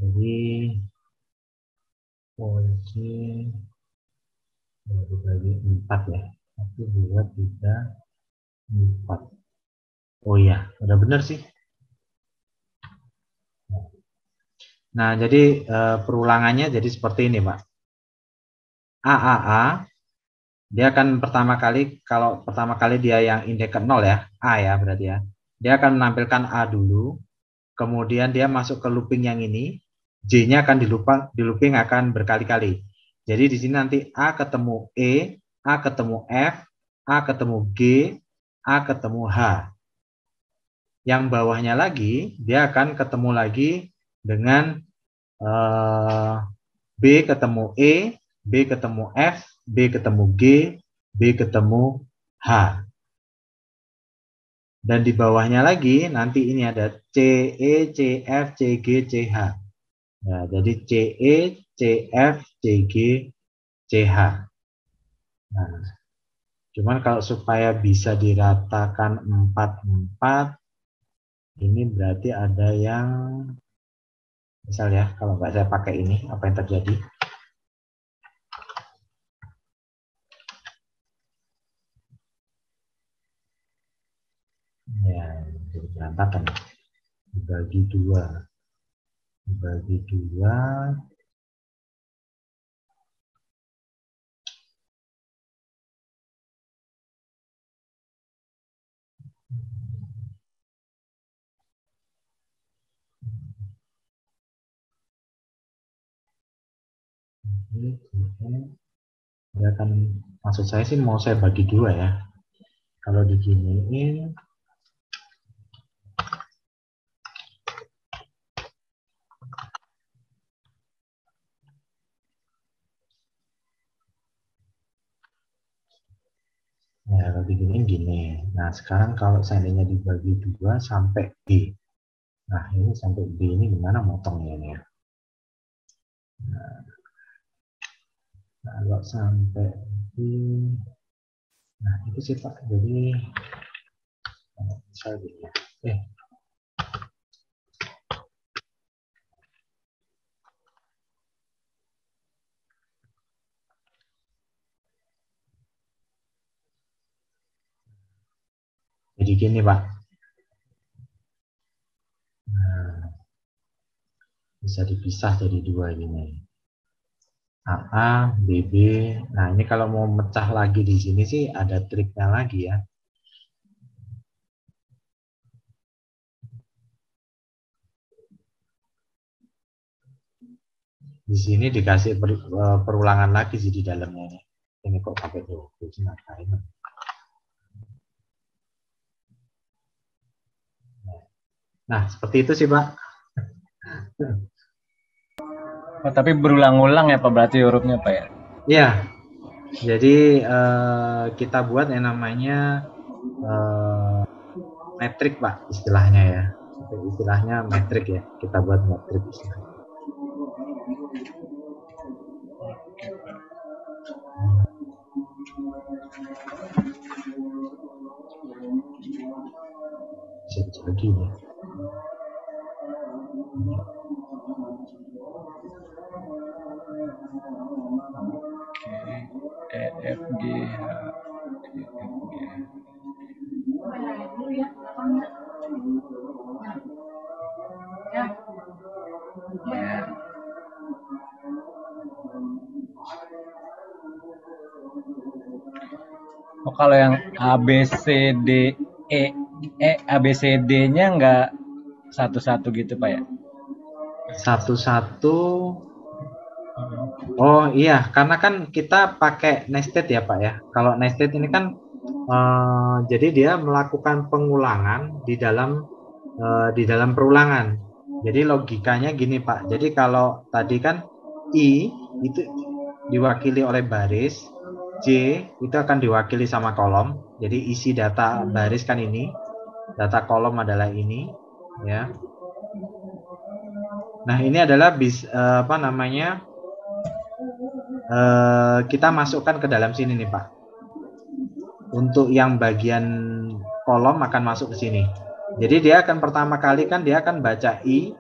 jadi polisi dibagi 4 ya, 1, 2, 3, 4. Oh iya, udah benar sih. Nah, jadi perulangannya jadi seperti ini, Pak. A, dia akan pertama kali, kalau pertama kali dia yang indeks 0 ya, A ya berarti ya. Dia akan menampilkan A dulu, kemudian dia masuk ke looping yang ini, J-nya akan di looping akan berkali-kali. Jadi di sini nanti A ketemu E, A ketemu F, A ketemu G, A ketemu H. Yang bawahnya lagi, dia akan ketemu lagi dengan B ketemu E, B ketemu F, B ketemu G, B ketemu H. Dan di bawahnya lagi, nanti ini ada CE, CF, CG, CH. Nah, jadi CE, CF, CG, CH. Nah, cuman kalau supaya bisa diratakan 4, ini berarti ada yang, misal ya, kalau nggak saya pakai ini, apa yang terjadi? Ya, jadi berantakan. Dibagi 2. Dibagi 2. Dia akan, maksud saya sih mau saya bagi 2 ya. Kalau diginiin, ya kalau diginiin gini. Nah sekarang kalau seandainya dibagi 2 sampai B, nah ini sampai B ini gimana motongnya ini ya? Nah, kalau sampai B, nah itu sih Pak. Jadi misal gini ya. Jadi gini Pak. Nah, bisa dipisah jadi 2 gini. AA, BB. Nah, ini kalau mau mecah lagi di sini sih ada triknya lagi ya. Di sini dikasih perulangan lagi sih di dalamnya ini. Ini kok pakai double sih ngapain? Nah, seperti itu sih, Pak. Oh, tapi berulang-ulang ya Pak, berarti hurufnya Pak ya? Iya. Jadi kita buat yang namanya metrik Pak istilahnya ya. Istilahnya metrik ya. Kita buat metrik istilahnya. Bisa lagi ya. E, F, G, H, I, F, G. Ya. Oh, kalau yang A, B, C, D, A, B, C, D-nya nggak satu-satu gitu Pak ya? Satu-satu. Oh iya, karena kan kita pakai nested ya Pak ya. Kalau nested ini kan jadi dia melakukan pengulangan di dalam perulangan. Jadi logikanya gini Pak. Jadi kalau tadi kan I itu diwakili oleh baris, J itu akan diwakili sama kolom. Jadi isi data baris kan ini, data kolom adalah ini, ya. Nah ini adalah kita masukkan ke dalam sini nih Pak. Untuk yang bagian kolom akan masuk ke sini. Jadi dia akan pertama kali kan dia akan baca I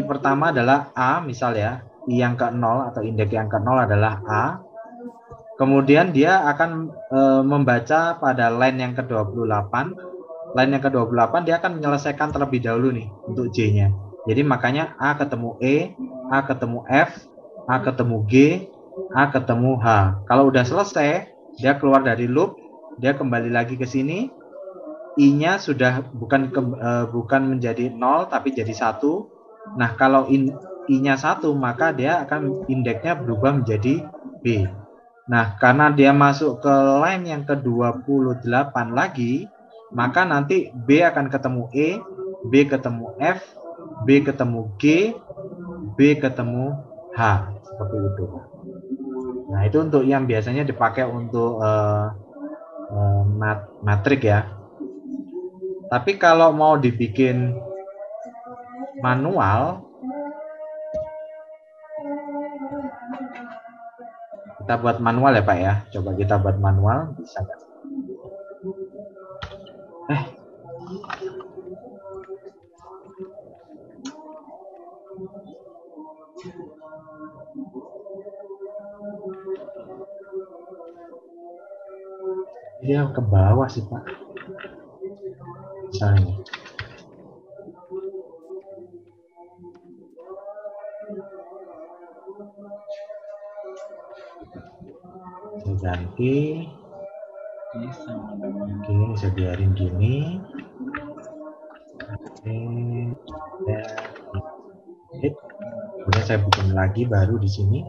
pertama adalah A misal ya, I yang ke-0 atau indeks yang ke-0 adalah A. Kemudian dia akan membaca pada line yang ke-28. Line yang ke-28 dia akan menyelesaikan terlebih dahulu nih untuk J-nya. Jadi makanya A ketemu E, A ketemu F, A ketemu G, A ketemu H. Kalau udah selesai, dia keluar dari loop, dia kembali lagi ke sini. I-nya sudah bukan menjadi 0 tapi jadi 1. Nah, kalau I-nya 1 maka dia akan indeksnya berubah menjadi B. Nah, karena dia masuk ke line yang ke-28 lagi, maka nanti B akan ketemu E, B ketemu F, B ketemu G, B ketemu H. Seperti itu. Nah, itu untuk yang biasanya dipakai untuk matrik ya. Tapi kalau mau dibikin manual, kita buat manual ya Pak ya. Coba kita buat manual, bisa nggak? Dia ke bawah sih Pak. Misalnya. Saya ganti. Oke, saya biarin gini. Oke. Kemudian saya bikin lagi baru di sini.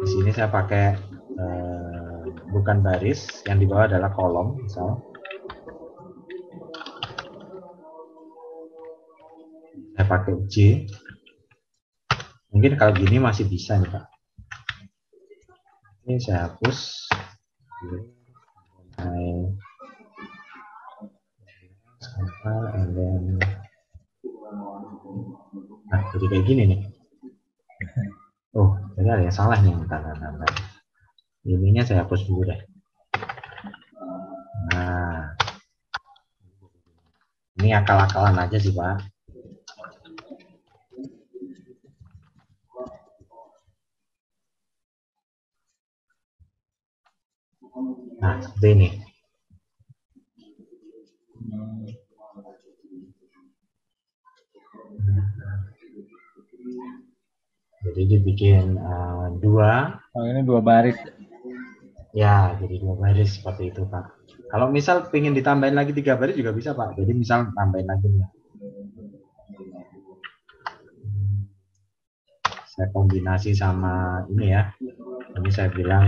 Di sini saya pakai bukan baris, yang di bawah adalah kolom, misal. Saya pakai J. Mungkin kalau gini masih bisa nih Pak. Ini saya hapus. And then, nah, jadi kayak gini nih. Oh, jadi ada yang salah nih. Bentar. Ininya saya hapus dulu deh. Nah, ini akal-akalan aja sih Pak. Nah, seperti ini. Jadi dibikin dua. Oh, ini 2 baris. Ya, jadi 2 baris seperti itu Pak. Kalau misal pengen ditambahin lagi 3 baris juga bisa Pak. Jadi misal tambahin lagi nih. Saya kombinasi sama ini ya. Ini saya bilang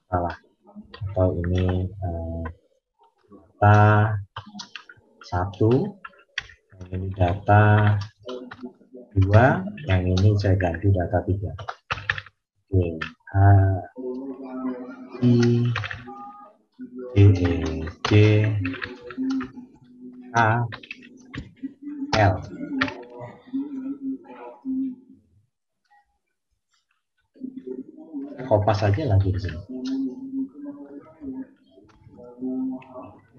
salah. Atau ini data 1. Ini data 2, yang ini saya ganti data 3. Oke, H, I, J, J, K, L. Kopas aja lagi di sini.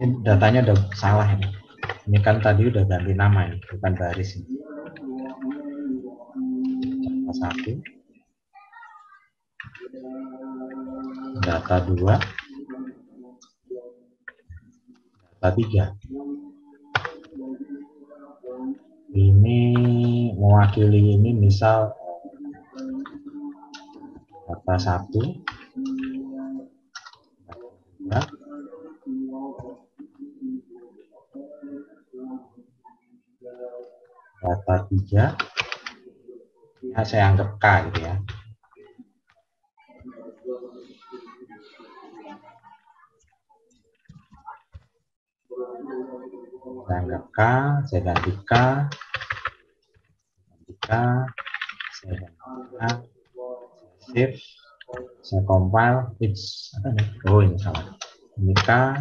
Ini datanya udah salah ini. Ini kan tadi udah ganti nama ini, bukan baris ini. Data 1, data 2, data 3. Ini mewakili ini misal data 1, data 3, ya, saya anggap K gitu ya. Saya anggap K, saya ganti K, saya ganti K, saya save, saya compile, apa nih? Oh ini salah. Ini K,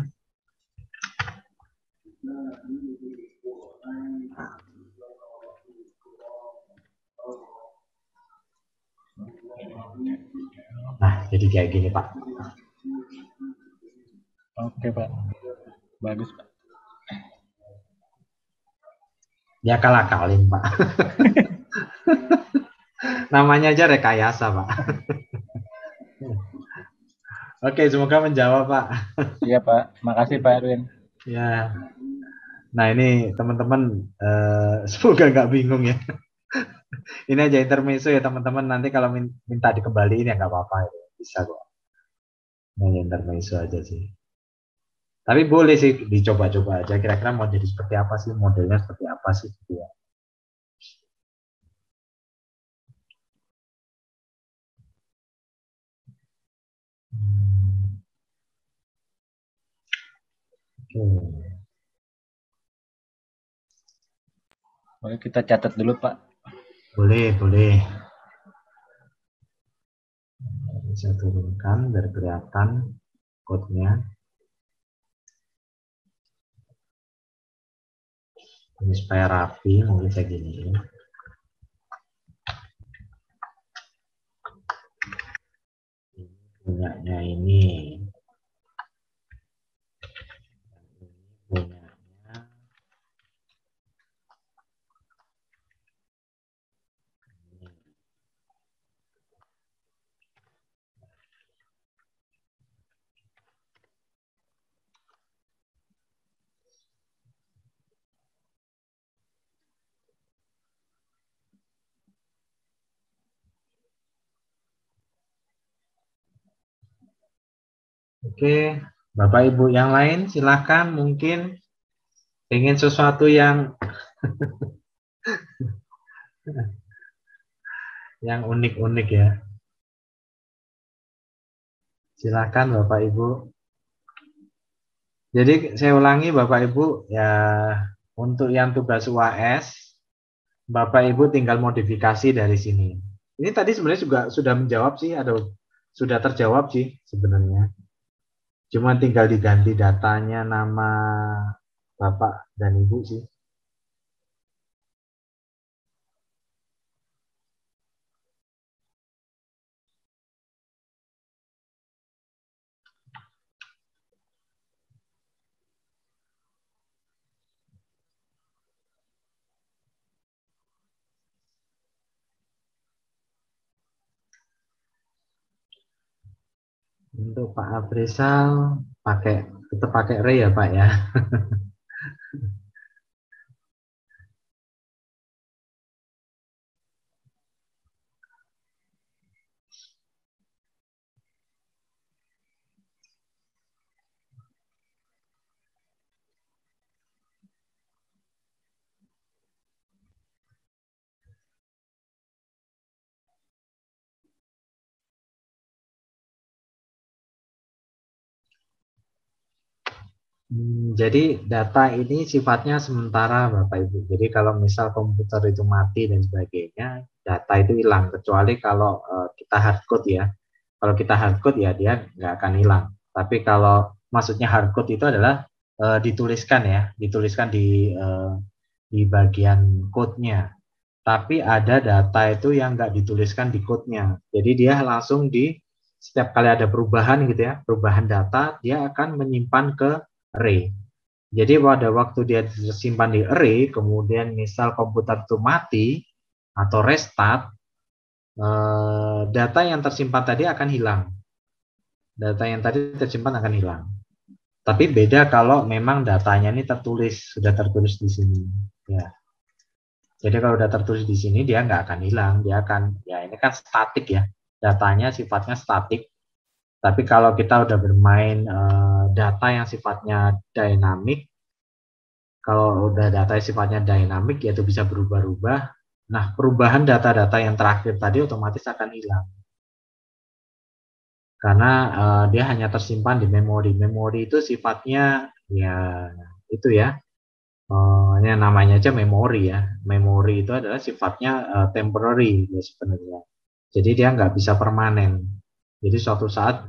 nah jadi kayak gini Pak. Oke Pak, bagus Pak. Ya kalah-kalin Pak. Namanya aja rekayasa Pak. Oke, semoga menjawab Pak. Iya Pak, makasih Pak Erwin. Ya, nah ini teman-teman semoga nggak bingung ya. Ini aja intermezzo ya teman-teman. Nanti kalau minta dikembaliin ya nggak apa-apa, ya. Bisa kok. Ini intermezzo aja sih. Tapi boleh sih dicoba-coba aja. Kira-kira mau jadi seperti apa sih, modelnya seperti apa sih gitu ya. Oke. Boleh kita catat dulu Pak. Boleh, boleh. Bisa turunkan biar kelihatan code-nya. Ini supaya rapi, mungkin saya gini. Punyanya ini. Punyanya. Oke, Bapak Ibu yang lain silahkan mungkin ingin sesuatu yang unik-unik ya. Silahkan Bapak Ibu. Jadi saya ulangi Bapak Ibu ya, untuk yang tugas UAS Bapak Ibu tinggal modifikasi dari sini. Ini tadi sebenarnya juga sudah menjawab sih, sudah terjawab sih sebenarnya. Cuma tinggal diganti datanya nama Bapak dan Ibu sih. Untuk Pak Afrizal tetap pakai Ray ya Pak ya. Jadi data ini sifatnya sementara Bapak Ibu. Jadi kalau misal komputer itu mati dan sebagainya, data itu hilang. Kecuali kalau kita hardcode ya. Kalau kita hardcode ya dia nggak akan hilang. Tapi kalau maksudnya hardcode itu adalah dituliskan ya, dituliskan di bagian code-nya. Tapi ada data itu yang nggak dituliskan di code-nya. Jadi dia langsung setiap kali ada perubahan gitu ya, perubahan data, dia akan menyimpan ke array. Jadi pada waktu dia tersimpan di array, kemudian misal komputer itu mati atau restart, data yang tersimpan tadi akan hilang. Data yang tadi tersimpan akan hilang. Tapi beda kalau memang datanya ini sudah tertulis di sini. Ya. Jadi kalau sudah tertulis di sini dia nggak akan hilang, dia akan ya ini kan statik ya, datanya sifatnya statik. Tapi kalau kita udah bermain data yang sifatnya dynamic, kalau udah data yang sifatnya dynamic yaitu bisa berubah-ubah. Nah perubahan data-data yang terakhir tadi otomatis akan hilang karena dia hanya tersimpan di memori. Memori itu sifatnya ya itu ya. Ini namanya aja memori ya. Memori itu adalah sifatnya temporary ya sebenarnya. Jadi dia nggak bisa permanen. Jadi suatu saat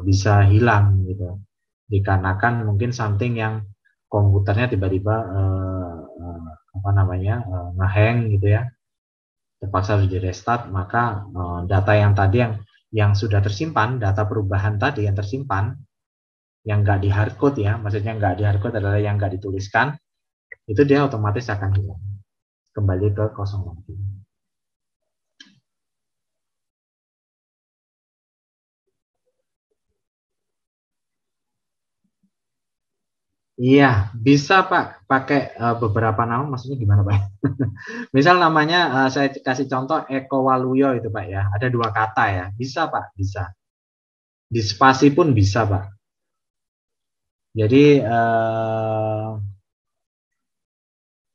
bisa hilang gitu. Dikarenakan mungkin something yang komputernya tiba-tiba apa namanya ngehang gitu ya. Terpaksa harus di restart, maka data yang tadi yang sudah tersimpan, data perubahan tadi yang tersimpan, yang nggak di hardcode ya, maksudnya nggak di hardcode adalah yang nggak dituliskan, itu dia otomatis akan hilang kembali ke kosong lagi. Iya, bisa Pak pakai beberapa nama, maksudnya gimana Pak? Misal namanya saya kasih contoh Eko Waluyo itu Pak ya, ada 2 kata ya, bisa Pak, bisa. Di spasi pun bisa Pak. Jadi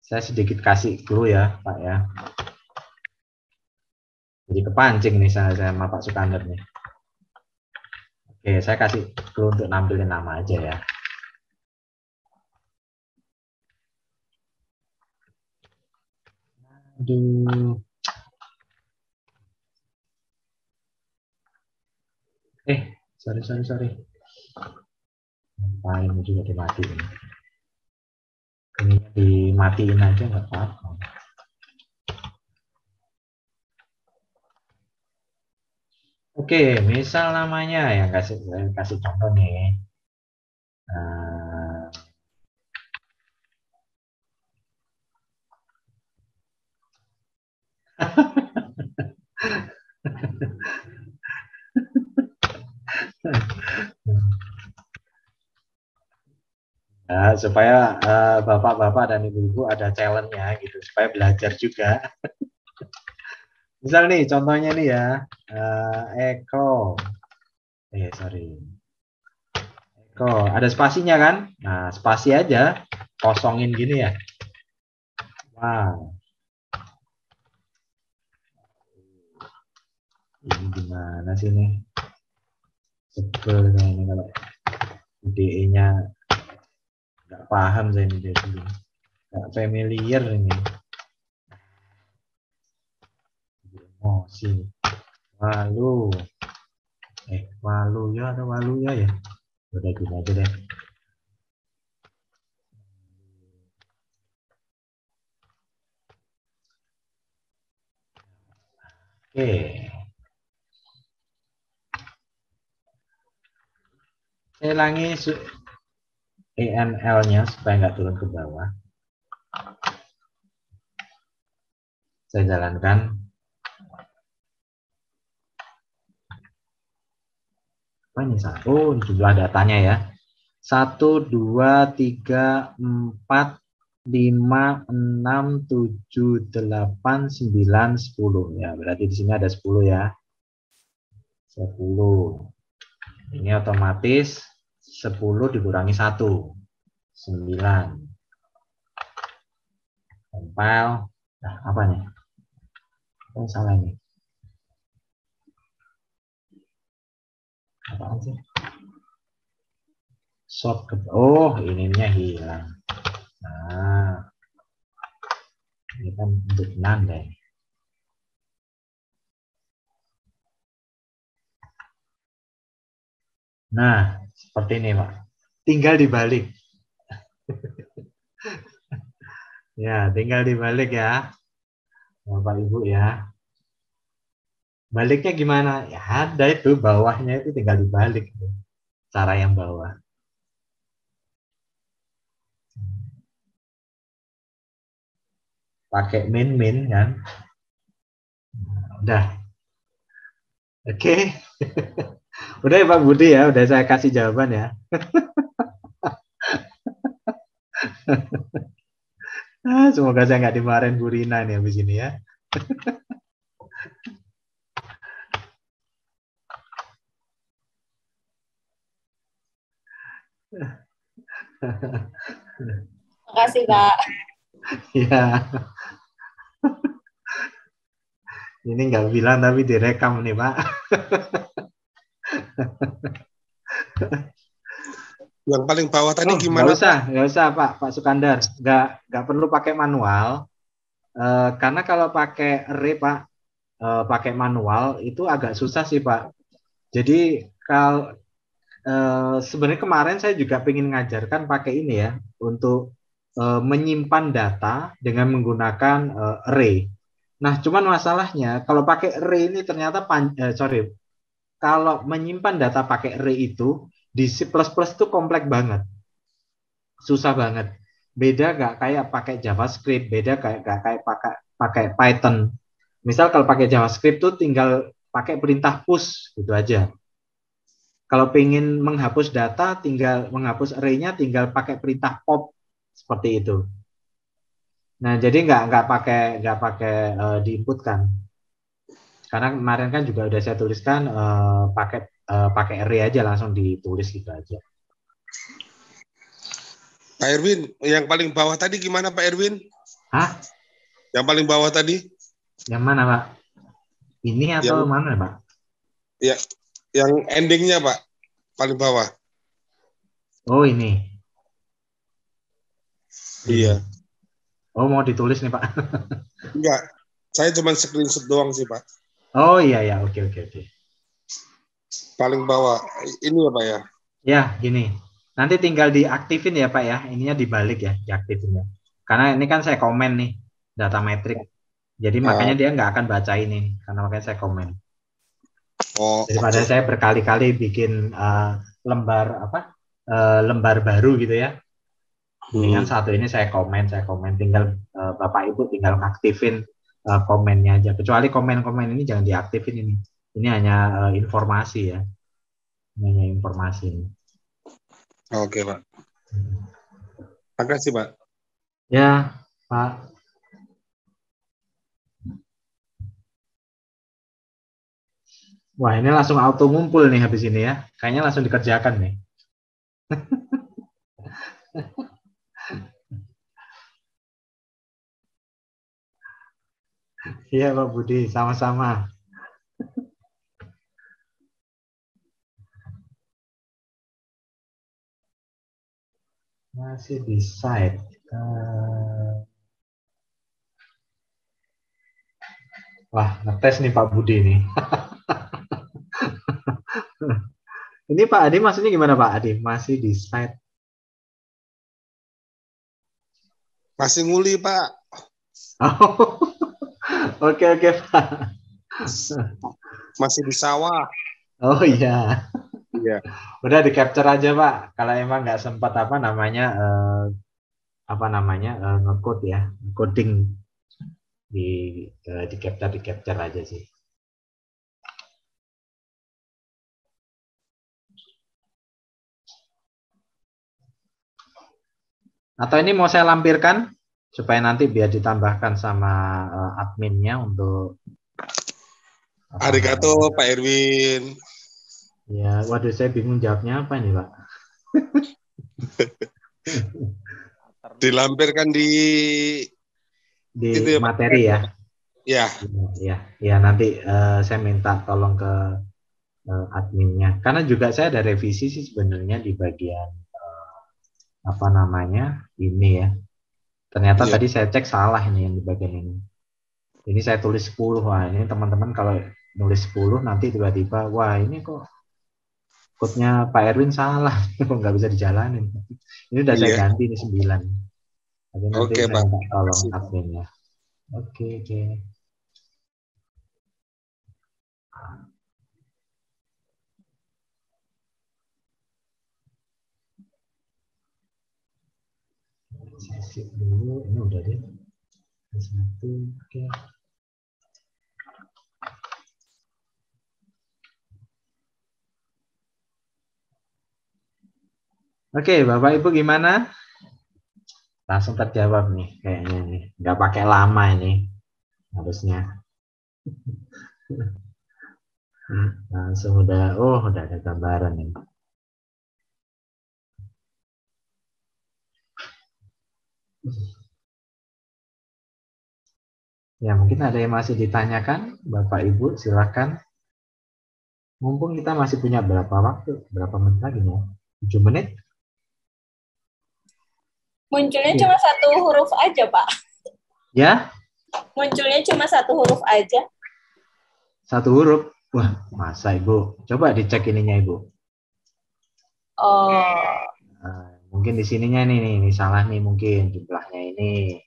saya sedikit kasih clue ya Pak ya. Jadi kepancing nih saya sama Pak Sukandar nih. Oke, saya kasih clue untuk nampilin nama aja ya. Aduh. Sorry. Ngapain juga dimatiin. Ini dimatiin aja nggak apa-apa. Oke, misal namanya yang kasih contoh nih. Nah, supaya bapak-bapak dan ibu-ibu ada challenge-nya gitu, supaya belajar juga. Misal nih, contohnya nih ya, Eko. Eko, ada spasinya kan? Nah, spasi aja, kosongin gini ya. Wow. Ini gimana sih nih? Sebel ini kalau IDE-nya nggak paham saya ini dari dulu. Nggak familiar ini. Emosi. Walu ya atau walu ya? Udah gini aja deh. Oke. Saya ulangi EML-nya supaya nggak turun ke bawah. Saya jalankan. Apa ini? Oh, jumlah datanya ya. 1, 2, 3, 4, 5, 6, 7, 8, 9, 10. Ya, berarti di sini ada 10 ya. 10. Ini otomatis 10 dikurangi 1. 9. Tempel. Nah, apa nih? Oh, salah nih. Apaan sih? Shortcut. Oh, ininya hilang. Nah, ini kan untuk nanda ini. Nah, seperti ini, Pak. Tinggal dibalik. Ya, tinggal dibalik ya, Bapak Ibu ya. Baliknya gimana? Ya ada itu, bawahnya itu tinggal dibalik. Cara yang bawah. Pakai min kan. Udah. Oke. Udah ya Pak Budi ya, udah saya kasih jawaban ya. Semoga saya nggak dimarahin Bu Rina nih habis ini ya. Makasih, Pak. Ya. Ini nggak bilang tapi direkam nih Pak. Yang paling bawah tadi gimana? Nggak usah Pak Sukandar, nggak perlu pakai manual. Karena kalau pakai array Pak, pakai manual itu agak susah sih Pak. Jadi kalau sebenarnya kemarin saya juga ingin ngajarkan pakai ini ya untuk menyimpan data dengan menggunakan array. Nah, cuman masalahnya kalau pakai array ini ternyata kalau menyimpan data pakai array itu di C++ itu kompleks banget, susah banget. Beda nggak kayak pakai JavaScript, beda kayak pakai Python. Misal kalau pakai JavaScript tuh tinggal pakai perintah push gitu aja. Kalau pengen menghapus data, tinggal menghapus array-nya, tinggal pakai perintah pop seperti itu. Nah, jadi nggak pakai diinputkan. Karena kemarin kan juga udah saya tuliskan pakai array aja langsung ditulis gitu aja. Pak Erwin, yang paling bawah tadi gimana Pak Erwin? Hah? Yang paling bawah tadi? Yang mana Pak? Ini atau mana Pak? Ya, yang endingnya Pak, paling bawah. Oh ini. Iya. Oh mau ditulis nih Pak? Enggak, saya cuma screenshot doang sih Pak. Oh iya ya, oke. Paling bawah, ini ya Pak ya? Ya, gini. Nanti tinggal diaktifin ya Pak ya, ininya dibalik ya, diaktifin ya. Karena ini kan saya komen nih, data metrik. Jadi makanya dia nggak akan baca ini, karena makanya saya komen. Oh, daripada saya berkali-kali bikin lembar baru gitu ya. Dengan satu ini saya komen, tinggal Bapak Ibu tinggal aktifin komennya aja. Kecuali komen-komen ini jangan diaktifin ini. Ini hanya informasi ya. Ini hanya informasi ini. Oke Pak. Makasih Pak. Ya Pak. Wah ini langsung auto ngumpul nih habis ini ya. Kayaknya langsung dikerjakan nih. Iya Pak Budi, sama-sama. Masih di site. Wah, ngetes nih Pak Budi nih. Ini Pak Adi maksudnya gimana Pak Adi? Masih di site? Masih nguli Pak. Oh. Oke Pak. Masih di sawah. Oh iya. Iya. Udah di capture aja Pak. Kalau emang nggak sempat ngecode ya, coding di capture aja sih. Atau ini mau saya lampirkan supaya nanti biar ditambahkan sama adminnya untuk. Arigato Pak Erwin. Ya, waduh saya bingung jawabnya apa nih Pak. Dilampirkan di itu materi ya. Ya. Ya nanti saya minta tolong ke adminnya. Karena juga saya ada revisi sih sebenarnya di bagian apa namanya ini ya. Ternyata Iya. tadi saya cek salah ini yang di bagian ini. Ini saya tulis 10. Wah, ini teman-teman kalau nulis 10 nanti tiba-tiba, wah ini kok code-nya Pak Erwin salah, kok nggak bisa dijalanin. Ini udah saya Iya. ganti ini 9. Tapi nanti Oke, saya Pak. minta tolong Makasih, Pak. adminnya. Oke. Saya sip dulu, ini udah deh. Satu, oke. Oke, Bapak Ibu gimana? Langsung terjawab nih, kayaknya nih. Nggak pakai lama ini, harusnya. Langsung udah ada gambaran nih. Ya, mungkin ada yang masih ditanyakan, Bapak Ibu, silakan. Mumpung kita masih punya berapa menit lagi nih? 7 menit? Munculnya Iya. cuma satu huruf aja, Pak. Ya, Munculnya cuma satu huruf aja. satu huruf. Wah, masa Ibu? Coba dicek ininya Ibu. Oh, Mungkin di sininya nih salah nih mungkin jumlahnya ini.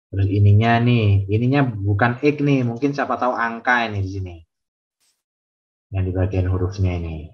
Terus ininya bukan X nih, mungkin siapa tahu angka ini di sini. Yang di bagian hurufnya ini.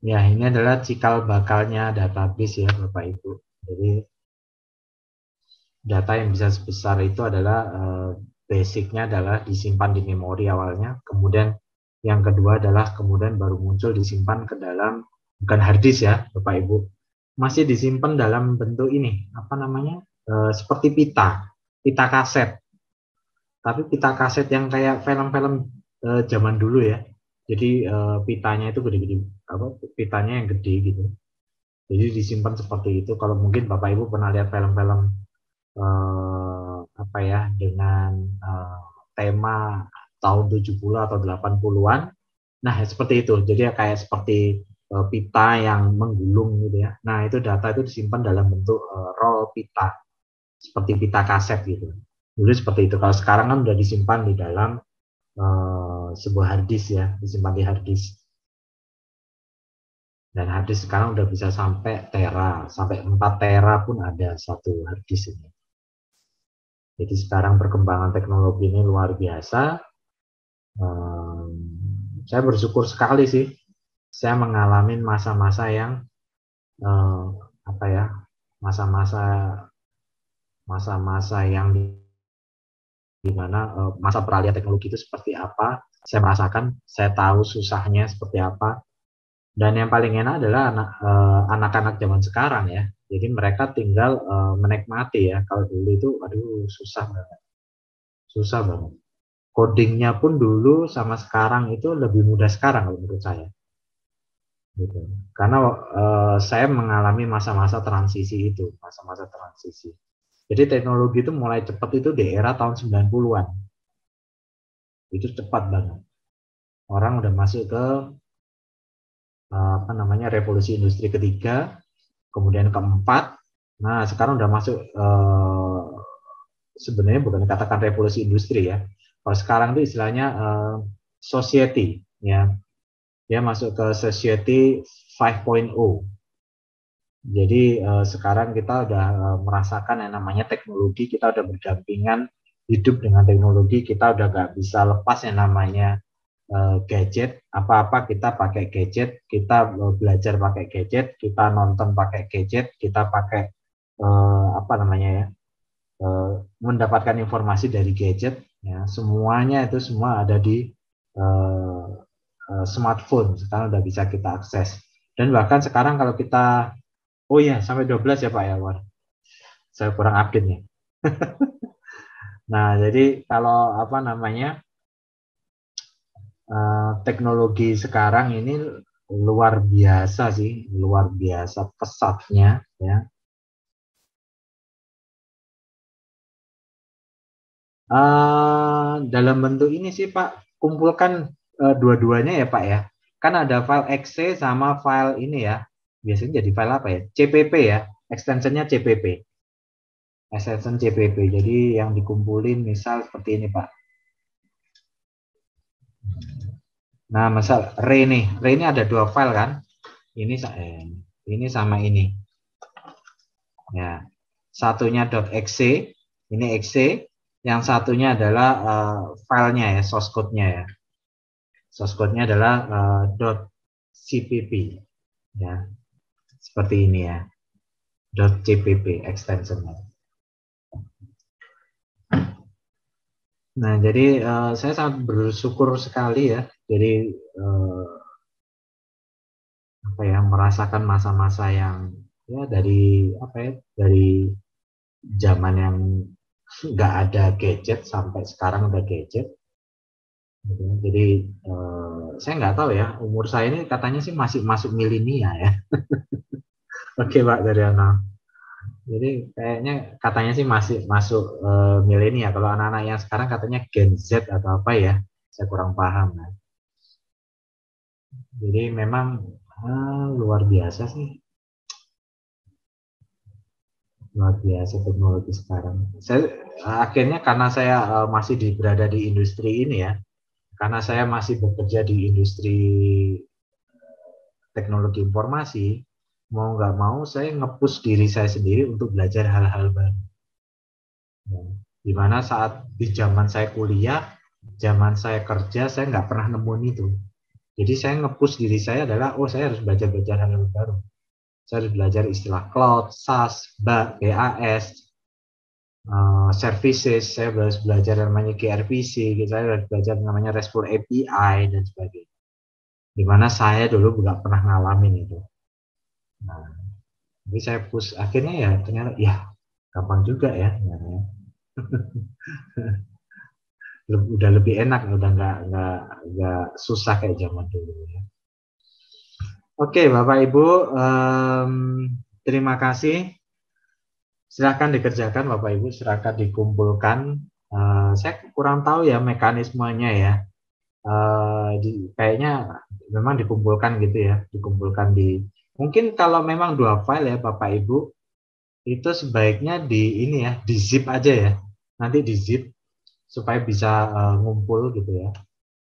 Ya, ini adalah cikal bakalnya database ya Bapak Ibu. Jadi data yang bisa sebesar itu adalah basicnya adalah disimpan di memori awalnya, kemudian yang kedua adalah kemudian baru muncul disimpan ke dalam, bukan hard disk ya Bapak Ibu, masih disimpan dalam bentuk ini, apa namanya, seperti pita kaset, tapi pita kaset yang kayak film-film zaman dulu ya. Jadi pitanya itu gede-gede, pitanya yang gede gitu. Jadi disimpan seperti itu. Kalau mungkin Bapak Ibu pernah lihat film-film apa ya, dengan tema tahun 70 atau 80-an. Nah, seperti itu. Jadi kayak seperti pita yang menggulung gitu ya. Nah, itu data itu disimpan dalam bentuk roll pita. Seperti pita kaset gitu. Dulu seperti itu. Kalau sekarang kan udah disimpan di dalam sebuah hard disk ya, disimpan di hard disk. Dan hard disk sekarang udah bisa sampai tera, sampai 4 tera pun ada satu hard disk ini. Jadi sekarang perkembangan teknologi ini luar biasa. Saya bersyukur sekali sih, saya mengalami masa-masa yang apa ya, masa-masa yang di mana masa peralihan teknologi itu seperti apa. Saya merasakan, saya tahu susahnya seperti apa. Dan yang paling enak adalah anak-anak zaman sekarang ya. Jadi mereka tinggal menikmati ya. Kalau dulu itu, aduh, susah banget. Susah banget. Codingnya pun dulu sama sekarang itu lebih mudah sekarang kalau menurut saya. Gitu. Karena saya mengalami masa-masa transisi itu, masa-masa transisi. Jadi teknologi itu mulai cepat itu di era tahun 90-an. Itu cepat banget. Orang udah masuk ke apa namanya, revolusi industri ketiga, kemudian keempat. Nah, sekarang udah masuk sebenarnya bukan dikatakan revolusi industri ya. Kalau sekarang itu istilahnya society ya. Dia masuk ke society 5.0. Jadi sekarang kita udah merasakan yang namanya teknologi, kita udah berdampingan hidup dengan teknologi, kita udah gak bisa lepas yang namanya gadget, apa-apa kita pakai gadget, kita belajar pakai gadget, kita nonton pakai gadget, kita pakai apa namanya ya, mendapatkan informasi dari gadget, ya, semuanya itu semua ada di smartphone. Sekarang udah bisa kita akses. Dan bahkan sekarang kalau kita, oh ya sampai 12 ya Pak ya, War. Saya kurang update nih. Nah, jadi kalau apa namanya, teknologi sekarang ini luar biasa sih, luar biasa pesatnya ya. Dalam bentuk ini sih Pak, kumpulkan dua-duanya ya Pak ya. Kan ada file exe sama file ini ya. Biasanya jadi file apa ya? CPP ya, extensionnya CPP. Extension CPP. Jadi yang dikumpulin misal seperti ini Pak. Nah, misal Ray ini ada dua file kan? Ini sama ini. Ya. Satunya .exe, ini exe. Yang satunya adalah filenya ya, source code-nya ya. Source code-nya adalah .cpp ya. Seperti ini ya. .cpp extension-nya. Nah, jadi saya sangat bersyukur sekali ya. Jadi apa ya, merasakan masa-masa yang ya dari apa ya, dari zaman yang nggak ada gadget sampai sekarang udah gadget. Jadi saya nggak tahu ya, umur saya ini katanya sih masih masuk milenia ya. Oke Pak Daryono. Jadi kayaknya katanya sih masih masuk milenia. Kalau anak-anak yang sekarang katanya Gen Z atau apa ya, saya kurang paham. Nah. Jadi memang luar biasa sih. Luar biasa teknologi sekarang. Saya akhirnya karena saya masih berada di industri ini ya, karena saya masih bekerja di industri teknologi informasi, mau nggak mau saya nge-push diri saya sendiri untuk belajar hal-hal baru. Ya, dimana saat di zaman saya kuliah, zaman saya kerja, saya nggak pernah nemuin itu. Jadi saya nge-push diri saya adalah, oh saya harus belajar hal-hal baru. Saya harus belajar istilah cloud, SaaS, BAS, services, saya harus belajar namanya gRPC, saya harus belajar namanya RESTful API, dan sebagainya. Dimana saya dulu nggak pernah ngalamin itu. Nah, jadi saya push, akhirnya ya ternyata, ya gampang juga ya. Udah lebih enak, udah nggak susah kayak zaman dulu ya. Oke, Bapak Ibu, terima kasih. Silakan dikerjakan, Bapak Ibu, silakan dikumpulkan. Saya kurang tahu ya mekanismenya ya. Kayaknya memang dikumpulkan gitu ya, dikumpulkan di. Mungkin kalau memang dua file ya, Bapak Ibu, itu sebaiknya di ini ya, di zip aja ya. Nanti di zip supaya bisa ngumpul gitu ya.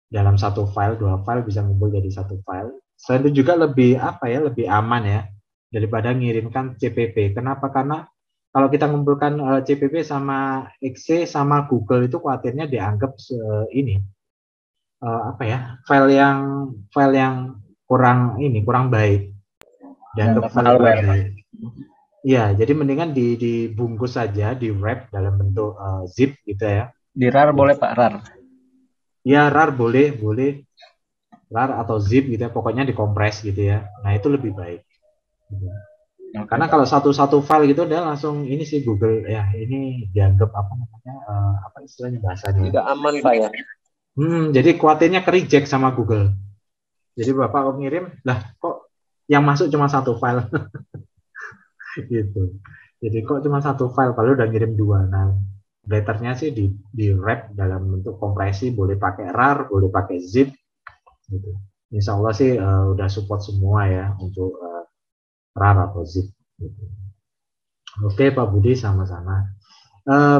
Dalam satu file, dua file bisa ngumpul jadi satu file. Selain itu juga lebih apa ya, lebih aman ya daripada ngirimkan CPP. Kenapa? Karena kalau kita ngumpulkan CPP sama exe sama Google itu khawatirnya dianggap ini apa ya, file yang kurang baik, dianggap file kurang baik. Iya, jadi mendingan dibungkus saja, di wrap dalam bentuk zip gitu ya. Di RAR boleh Pak, RAR? Ya, RAR boleh. RAR atau zip gitu ya, pokoknya dikompres gitu ya. Nah, itu lebih baik. Karena kalau satu file gitu dia langsung ini sih Google ya, ini dianggap apa namanya, apa istilahnya bahasanya. Tidak aman Pak ya. Jadi khawatirnya ke-reject sama Google. Jadi Bapak ngirim, lah kok yang masuk cuma satu file. Gitu. Jadi kok cuma satu file, kalau udah ngirim dua. Nah, letternya sih di wrap dalam bentuk kompresi, boleh pakai RAR, boleh pakai zip. Gitu. Insya Allah sih udah support semua ya untuk RAR atau zip. Gitu. Oke Pak Budi, sama-sama.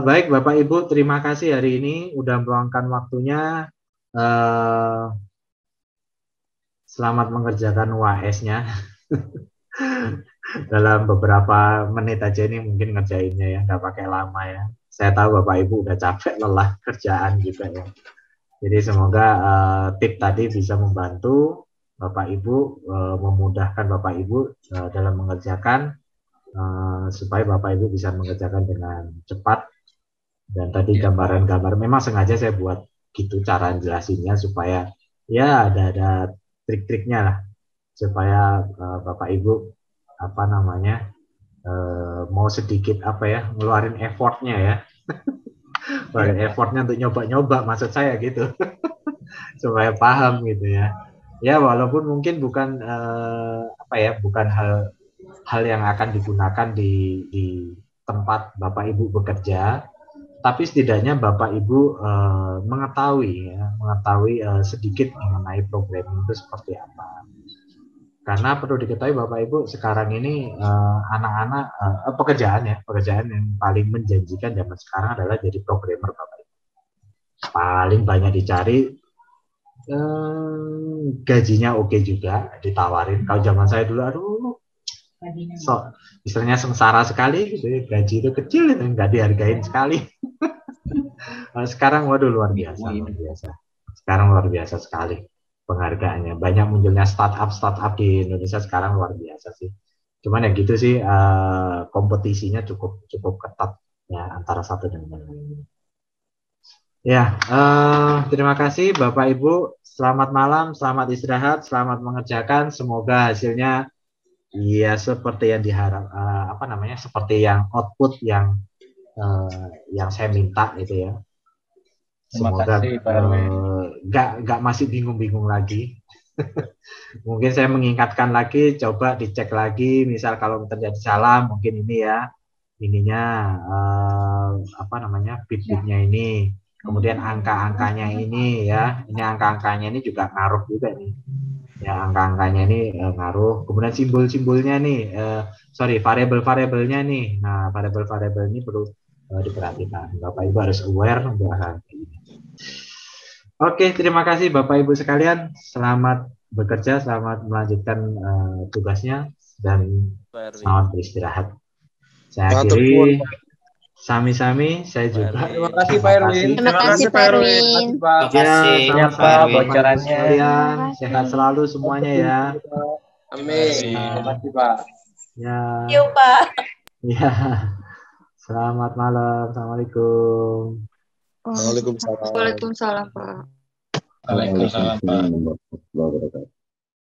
Baik Bapak Ibu, terima kasih hari ini udah meluangkan waktunya. Selamat mengerjakan UAS-nya. Dalam beberapa menit aja ini mungkin ngerjainnya ya, nggak pakai lama ya. Saya tahu Bapak Ibu udah capek, lelah kerjaan juga ya. Jadi semoga tip tadi bisa membantu Bapak Ibu, memudahkan Bapak Ibu dalam mengerjakan, supaya Bapak Ibu bisa mengerjakan dengan cepat Dan tadi gambaran-gambar memang sengaja saya buat gitu cara jelasinnya supaya ya ada trik-triknya lah supaya Bapak Ibu apa namanya mau sedikit apa ya ngeluarin effortnya ya, ngeluarin effortnya untuk nyoba-nyoba maksud saya gitu supaya paham gitu ya. Ya walaupun mungkin bukan apa ya bukan hal yang akan digunakan di tempat Bapak Ibu bekerja, tapi setidaknya Bapak Ibu mengetahui sedikit mengenai programming itu seperti apa. Karena perlu diketahui Bapak Ibu sekarang ini anak-anak pekerjaan yang paling menjanjikan zaman sekarang adalah jadi programmer Bapak Ibu. Paling banyak dicari, gajinya oke juga ditawarin. Kalau zaman saya dulu, aduh, istilahnya sengsara sekali, gitu ya. Gaji itu kecil, itu nggak dihargain sekali. Sekarang waduh luar biasa. Sekarang luar biasa sekali penghargaannya. Banyak munculnya startup di Indonesia sekarang luar biasa sih. Cuman ya gitu sih, kompetisinya cukup ketat ya antara satu dan lain. Ya, terima kasih Bapak Ibu. Selamat malam, selamat istirahat, selamat mengerjakan. Semoga hasilnya ya seperti yang diharap, seperti yang output yang saya minta itu ya. Semoga nggak masih bingung-bingung lagi. Mungkin saya mengingatkan lagi, coba dicek lagi. Misal kalau terjadi salah, mungkin ini ya, ininya bit-bitnya ini. Kemudian angka-angkanya ini ya, ini angka-angkanya ini juga ngaruh juga nih. Ya angka-angkanya ini ngaruh. Kemudian simbol-simbolnya nih, variabel-variabelnya nih. Nah variabel-variabel ini perlu diperhatikan. Bapak Ibu harus aware untuk hal ini. Oke, terima kasih Bapak Ibu sekalian. Selamat bekerja, selamat melanjutkan tugasnya dan selamat beristirahat. Saya akhiri. Sami-sami, saya juga. Terima kasih Pak Erwin. Terima kasih Pak Erwin. Ya, Pak bocorannya. Sekalian, sehat selalu semuanya ya. Amin. Terima kasih Pak. Ya. Yuk Pak. Ya. Selamat malam. Assalamualaikum. Waalaikumsalam. Waalaikumsalam Pak. Waalaikumsalam Pak.